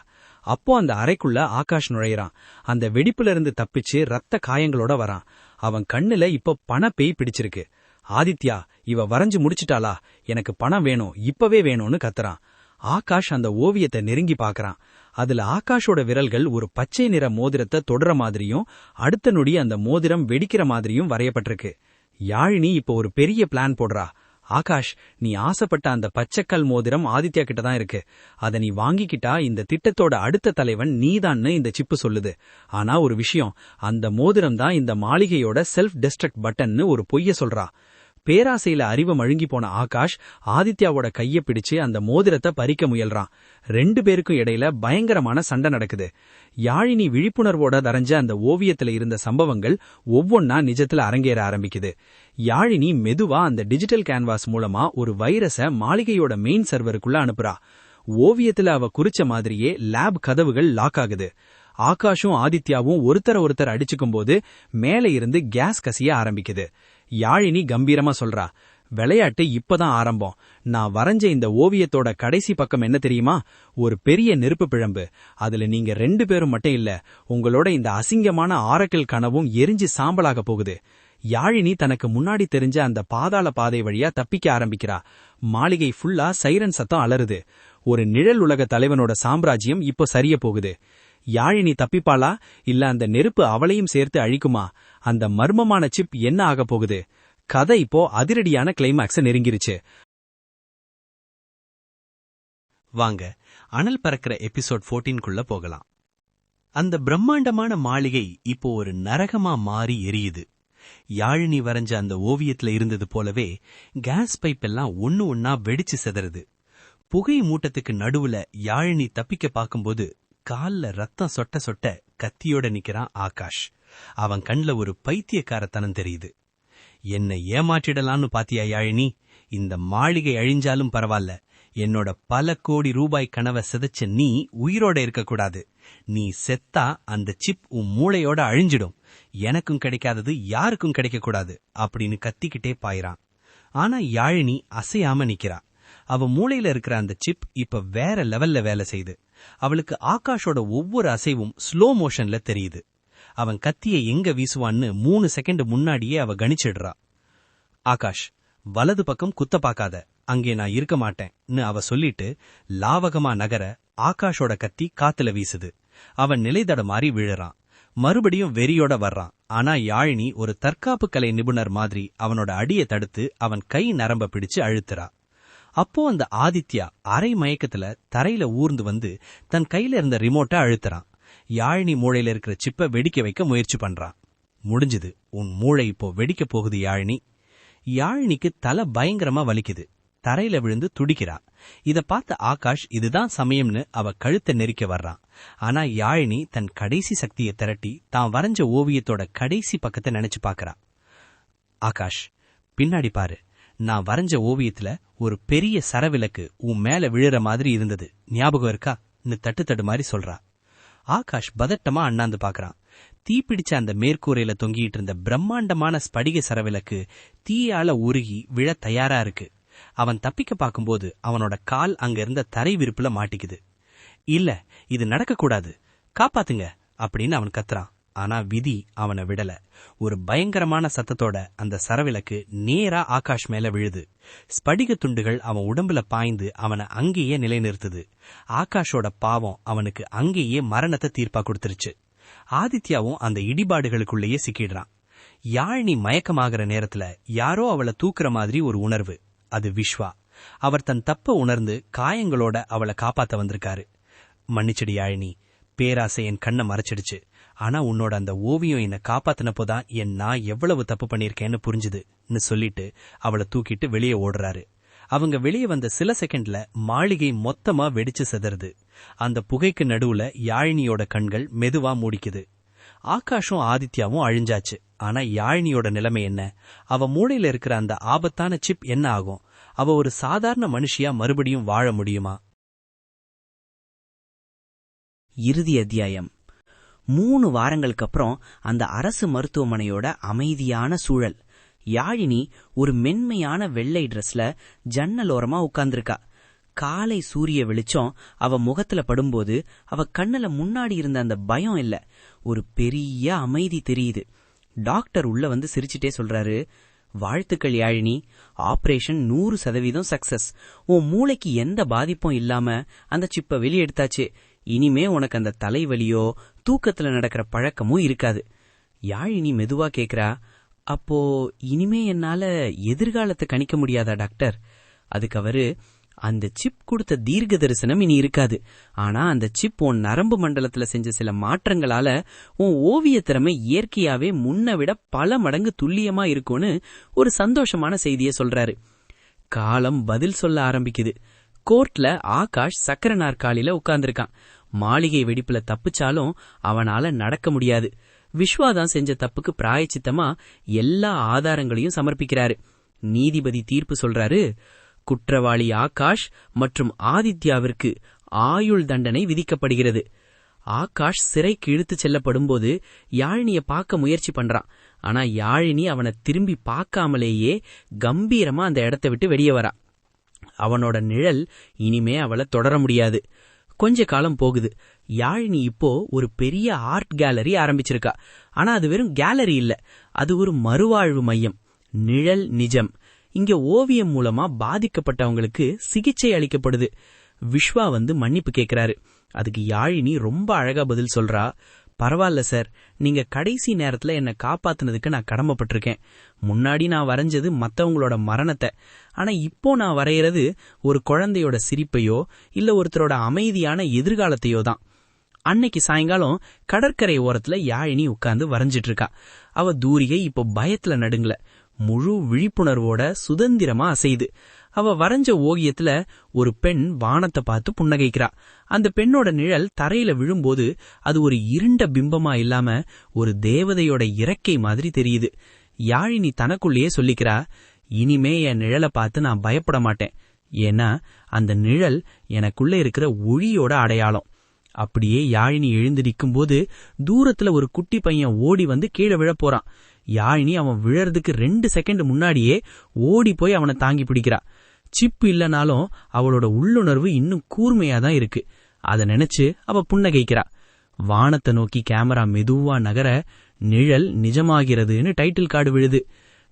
அப்போ அந்த அறைக்குள்ள ஆகாஷ் நுழையறான். அந்த வெடிப்புல இருந்து தப்பிச்சு ரத்த காயங்களோட வரான். அவன் கண்ணுல இப்போ பணப்பேய் பிடிச்சிருக்கு. ஆதித்யா, இவ வரைஞ்சு முடிச்சிட்டாளா? எனக்கு பணம் வேணும், இப்பவே வேணும்னு கத்துறான். ஆகாஷ் அந்த ஓவியத்தை நெருங்கி பாக்கறான். அதுல ஆகாஷோட விரல்கள் ஒரு பச்சை நிற மோதிரத்தை தொடர மாதிரியும் அடுத்த நொடி அந்த மோதிரம் வெடிக்கிற மாதிரியும் வரையப்பட்டிருக்கு. யாழினி இப்போ ஒரு பெரிய பிளான் போடுறா. ஆகாஷ், நீ ஆசைப்பட்ட அந்த பச்சைக்கல் மோதிரம் ஆதித்யா கிட்ட தான் இருக்கு. அதை நீ வாங்கிக்கிட்டா இந்த திட்டத்தோட அடுத்த தலைவன் நீதான்னு இந்த சிப்பு சொல்லுது. ஆனா ஒரு விஷயம், அந்த மோதிரம் தான் இந்த மாளிகையோட செல்ஃப் டெஸ்ட்ரக்ட் பட்டன்னு ஒரு பொய்ய சொல்றா. பேராசையில அறிவு மழுங்கி போன ஆகாஷ் ஆதித்யாவோட கைய பிடிச்சு அந்த மோதிரத்தை பறிக்க முயல்றான். 2 பேருக்கும் இடையில பயங்கரமான சண்டை நடக்குது. யாழினி விழிப்புணர்வோட வரைஞ்ச அந்த ஓவியத்துல இருந்த சம்பவங்கள் ஒவ்வொன்னா நிஜத்துல அரங்கேற ஆரம்பிக்குது. யாழினி மெதுவா அந்த டிஜிட்டல் கேன்வாஸ் மூலமா ஒரு வைரஸ மாளிகையோட மெயின் சர்வருக்குள்ள அனுப்புறா. ஓவியத்துல அவ குறிச்ச மாதிரியே லேப் கதவுகள் லாக் ஆகுது. ஆகாஷும் ஆதித்யாவும் ஒருத்தர் அடிச்சுக்கும் போது மேல இருந்து கேஸ் கசிய ஆரம்பிக்குது. யாழினி கம்பீரமா சொல்றா, விளையாட்டு இப்பதான் ஆரம்பம். நான் வரைஞ்ச இந்த ஓவியத்தோட கடைசி பக்கம் என்ன தெரியுமா? ஒரு பெரிய நெருப்பு பிழம்பு. அதுல நீங்க 2 பேரும் மட்டும் இல்ல, உங்களோட இந்த அசிங்கமான ஆரக்கிள் கனவும் எரிஞ்சு சாம்பலாக போகுது. யாழினி தனக்கு முன்னாடி தெரிஞ்ச அந்த பாதாள பாதை வழியா தப்பிக்க ஆரம்பிக்கிறா. மாளிகை ஃபுல்லா சைரன் சத்தம் அலறுது. ஒரு நிழல் உலக தலைவனோட சாம்ராஜ்யம் இப்போ சரிய போகுது. யாழினி தப்பிப்பாளா, இல்ல அந்த நெருப்பு அவளையும் சேர்த்து அழிக்குமா? அந்த மர்மமான சிப் என்ன ஆக போகுது? கதை இப்போ அதிரடியான கிளைமாக்ஸ நெருங்கிருச்சு. வாங்க அனல் பறக்கிற எபிசோட் 14குள்ள போகலாம். அந்த பிரம்மாண்டமான மாளிகை இப்போ ஒரு நரகமா மாறி எரியுது. யாழினி வரைஞ்ச அந்த ஓவியத்துல இருந்தது போலவே கேஸ் பைப் எல்லாம் ஒன்னா வெடிச்சு சிதறுது. புகை மூட்டத்துக்கு நடுவுல யாழினி தப்பிக்க பாக்கும்போது கால்ல ரத்தம் சொட்ட சொட்ட கத்தியோட நிக்கிறான் ஆகாஷ். அவன் கண்ல ஒரு பைத்தியக்காரத்தனம் தெரியுது. என்னை ஏமாற்றிடலான்னு பாத்தியா யாழினி? இந்த மாளிகை அழிஞ்சாலும் பரவாயில்ல, என்னோட பல கோடி ரூபாய் கனவை சிதைச்ச நீ உயிரோட இருக்கக்கூடாது. நீ செத்தா அந்த சிப் உன் மூளையோட அழிஞ்சிடும். எனக்கும் கிடைக்காதது யாருக்கும் கிடைக்கக்கூடாது அப்படின்னு கத்திக்கிட்டே பாயிறான். ஆனா யாழினி அசையாம நிக்கிறா. அவ மூளையில இருக்கிற அந்த சிப் இப்ப வேற லெவல்ல வேலை செய்யுது. அவளுக்கு ஆகாஷோட ஒவ்வொரு அசைவும் ஸ்லோ மோஷன்ல தெரியுது. அவன் கத்தியை எங்க வீசுவான்னு 3 செகண்ட் முன்னாடியே அவ கணிச்சிடுறா. ஆகாஷ், வலது பக்கம் குத்த பாக்காத, அங்கே நான் இருக்க மாட்டேன்னு அவ சொல்லிட்டு லாவகமா நகர ஆகாஷோட கத்தி காத்துல வீசுது. அவன் நிலைதட மாறி விழுறான். மறுபடியும் வெறியோட வர்றான். ஆனா யாழினி ஒரு தற்காப்பு கலை நிபுணர் மாதிரி அவனோட அடியை தடுத்து அவன் கை நரம்ப பிடிச்சு அழுத்துறா. அப்போ அந்த ஆதித்யா அரை மயக்கத்துல தரையில ஊர்ந்து வந்து தன் கையில இருந்த ரிமோட்டை அழுத்துறான். யாழினி மூளையில இருக்கிற சிப்ப வெடிக்க வைக்க முயற்சி பண்றான். முடிஞ்சது, உன் மூளை இப்போ வெடிக்க போகுது யாழினி. யாழினிக்கு தலை பயங்கரமா வலிக்குது. தரையில விழுந்து துடிக்கிறா. இத பார்த்த ஆகாஷ் இதுதான் சமயம்னு அவ கழுத்தை நெரிக்க வர்றான். ஆனா யாழினி தன் கடைசி சக்தியை திரட்டி தான் வரைஞ்ச ஓவியத்தோட கடைசி பக்கத்தை நினைச்சு பாக்குறா. ஆகாஷ், பின்னாடி பாரு, நான் வரைஞ்ச ஓவியத்துல ஒரு பெரிய சரவிளக்கு உன் மேல விழுற மாதிரி இருந்தது, ஞாபகம் இருக்கான்னு தட்டு மாதிரி சொல்றா. ஆகாஷ் பதட்டமா அண்ணாந்து பாக்குறான். தீப்பிடிச்ச அந்த மேற்கூரையில தொங்கிட்டு இருந்த பிரம்மாண்டமான ஸ்படிக சரவிளக்கு தீயால உருகி விழ தயாரா இருக்கு. அவன் தப்பிக்க பாக்கும்போது அவனோட கால் அங்க இருந்த தரை விரிப்புல மாட்டிக்குது. இல்ல, இது நடக்கக்கூடாது, காப்பாத்துங்க அப்படின்னு அவன் கத்துறான். ஆனா விதி அவனை விடல. ஒரு பயங்கரமான சத்தத்தோட அந்த சரவிளக்கு நேரா ஆகாஷ் மேல விழுது. ஸ்படிக துண்டுகள் அவன் உடம்புல பாய்ந்து அவனை அங்கேயே நிலைநிறுத்துது. ஆகாஷோட பாவம் அவனுக்கு அங்கேயே மரணத்தை தீர்ப்பா கொடுத்துருச்சு. ஆதித்யாவும் அந்த இடிபாடுகளுக்குள்ளேயே சிக்கிடுறான். யாழினி மயக்கமாகிற நேரத்துல யாரோ அவளை தூக்குற மாதிரி ஒரு உணர்வு. அது விஸ்வா. அவர் தன் தப்ப உணர்ந்து காயங்களோட அவளை காப்பாத்த வந்திருக்காரு. மன்னிச்சடி யாழினி, பேராசை என் கண்ணை மறைச்சிடுச்சு. ஆனா உன்னோட அந்த ஓவியம் என்னை காப்பாத்தினப்போதான் நான் எவ்வளவு தப்பு பண்ணிருக்கேன்னு புரிஞ்சுதுன்னு சொல்லிட்டு அவளை தூக்கிட்டு வெளியே ஓடுறாரு. அவங்க வெளியே வந்த சில செகண்ட்ல மாளிகை மொத்தமா வெடிச்சு சிதறுது. அந்த புகைக்கு நடுவுல யாழினியோட கண்கள் மெதுவா மூடிக்குது. ஆகாஷும் ஆதித்யாவும் அழிஞ்சாச்சு. ஆனா யாழினியோட நிலைமை என்ன? அவ மூளையில இருக்கிற அந்த ஆபத்தான சிப் என்ன ஆகும்? அவ ஒரு சாதாரண மனுஷியா மறுபடியும் வாழ முடியுமா? இறுதி அத்தியாயம். 3 வாரங்களுக்கு அப்புறம் அந்த அரசு மருத்துவமனையோட அமைதியான சூழல். யாழினி ஒரு மென்மையான வெள்ளை டிரெஸ்ல ஜன்னலோரமா உட்கார்ந்திருக்கா. காலை சூரிய வெளிச்சம் அவ முகத்துல படும்போது அவ கண்ணுல முன்னாடி இருந்த அந்த பயம் இல்ல, ஒரு பெரிய அமைதி தெரியுது. டாக்டர் உள்ள வந்து சிரிச்சிட்டே சொல்றாரு, வாழ்த்துக்கள் யாழினி, ஆபரேஷன் 100% சக்சஸ். உன் மூளைக்கு எந்த பாதிப்பும் இல்லாம அந்த சிப்ப வெளியெடுத்தாச்சு. இனிமே உனக்கு அந்த தலைவலியோ தூக்கத்துல நடக்கிற பழக்கமும் இருக்காது. யாழினி மெதுவா கேக்குறா, அப்போ இனிமே என்னால எதிர்காலத்தை கணிக்க முடியாதா டாக்டர்? அதுக்கு அவரு, அந்த சிப் கொடுத்த தீர்க்க தரிசனம் இனி இருக்காது. ஆனா அந்த சிப் உன் நரம்பு மண்டலத்துல செஞ்ச சில மாற்றங்களால உன் ஓவிய திறமை இயற்கையாவே முன்ன விட பல மடங்கு துல்லியமா இருக்கும்னு ஒரு சந்தோஷமான செய்திய சொல்றாரு. காலம் பதில் சொல்ல ஆரம்பிக்குது. கோர்ட்ல ஆகாஷ் சக்கர நாற்காலியில உட்கார்ந்திருக்கான். மாளிகை வெடிப்புல தப்பிச்சாலும் அவனால நடக்க முடியாது. விஸ்வாதான் செஞ்ச தப்புக்கு பிராயச்சித்தமா எல்லா ஆதாரங்களையும் சமர்ப்பிக்கிறாரு. நீதிபதி தீர்ப்பு சொல்றாரு, குற்றவாளி ஆகாஷ் மற்றும் ஆதித்யாவிற்கு ஆயுள் தண்டனை விதிக்கப்படுகிறது. ஆகாஷ் சிறைக்கு இழுத்து செல்லப்படும்போது யாழினிய பார்க்க முயற்சி பண்றான். ஆனா யாழினி அவனை திரும்பி பார்க்காமலேயே கம்பீரமா அந்த இடத்தை விட்டு வெளியே வரா. அவனோட நிழல் இனிமே அவளை தொடர முடியாது. கொஞ்ச காலம் போகுது. யாழினி இப்போ ஒரு பெரிய ஆர்ட் கேலரி ஆரம்பிச்சிருக்கா. ஆனா அது வெறும் கேலரி இல்ல, அது ஒரு மறுவாழ்வு மையம். நிழல் நிஜம். இங்க ஓவியம் மூலமா பாதிக்கப்பட்டவங்களுக்கு சிகிச்சை அளிக்கப்படுது. விஸ்வா வந்து மன்னிப்பு கேக்குறாரு. அதுக்கு யாழினி ரொம்ப அழகா பதில் சொல்றா, பரவாயில்ல சார், நீங்க கடைசி நேரத்துல என்ன காப்பாத்துனதுக்கு நான் கடமைப்பட்டிருக்கேன். முன்னாடி நான் வரைஞ்சது மத்தவங்களோட மரணத்தை, ஆனா இப்போ நான் வரைகிறது ஒரு குழந்தையோட சிரிப்பையோ இல்ல ஒருத்தரோட அமைதியான எதிர்காலத்தையோ தான். அன்னைக்கு சாயங்காலம் கடற்கரை ஓரத்துல யாழினி உட்கார்ந்து வரைஞ்சிட்டு இருக்கா. அவ தூரிகை இப்போ பயத்துல நடுங்கல, முழு விழிப்புணர்வோட சுதந்திரமா அசைது. அவ வரைஞ்ச ஓவியத்துல ஒரு பெண் வானத்தை பார்த்து புன்னகைக்கிறா. அந்த பெண்ணோட நிழல் தரையில விழும்போது அது ஒரு இருண்ட பிம்பமா இல்லாம ஒரு தேவதையோட இறக்கை மாதிரி தெரியுது. யாழினி தனக்குள்ளேயே சொல்லிக்கிறா, இனிமே என் நிழலை பார்த்து நான் பயப்பட மாட்டேன். ஏன்னா அந்த நிழல் எனக்குள்ள இருக்கிற ஒளியோட அடையாளம். அப்படியே யாழினி எழுந்து நிற்கும்போது தூரத்துல ஒரு குட்டி பையன் ஓடி வந்து கீழே விழ போறான். யாழினி அவன் விழறதுக்கு 2 செகண்ட் முன்னாடியே ஓடி போய் அவனை தாங்கி பிடிக்கிறா. சிப் இல்லனாலும் அவளோட உள்ளுணர்வு இன்னும் கூர்மையாதான் இருக்கு. அத நினைச்சு அவ புன்னகைக்கிறா. வானத்தை நோக்கி கேமரா மெதுவா நகர நிழல் நிஜமாகிறதுன்னு டைட்டில் கார்டு விழுது.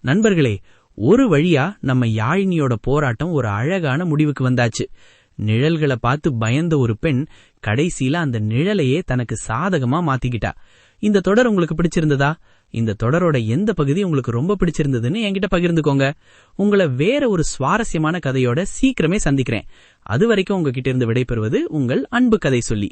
நண்பர்களே, ஒரு வழியா நம்ம யாழினியோட போராட்டம் ஒரு அழகான முடிவுக்கு வந்தாச்சு. நிழல்களை பார்த்து பயந்த ஒரு பெண் கடைசியில அந்த நிழலையே தனக்கு சாதகமா மாத்திக்கிட்டா. இந்த தொடர் உங்களுக்கு பிடிச்சிருந்ததா? இந்த தொடரோட எந்த பகுதி உங்களுக்கு ரொம்ப பிடிச்சிருந்ததுன்னு என்கிட்ட பகிர்ந்துக்கோங்க. உங்களை வேற ஒரு சுவாரஸ்யமான கதையோட சீக்கிரமே சந்திக்கிறேன். அது வரைக்கும் உங்ககிட்ட இருந்து விடைபெறுவது உங்கள் அன்பு கதை சொல்லி.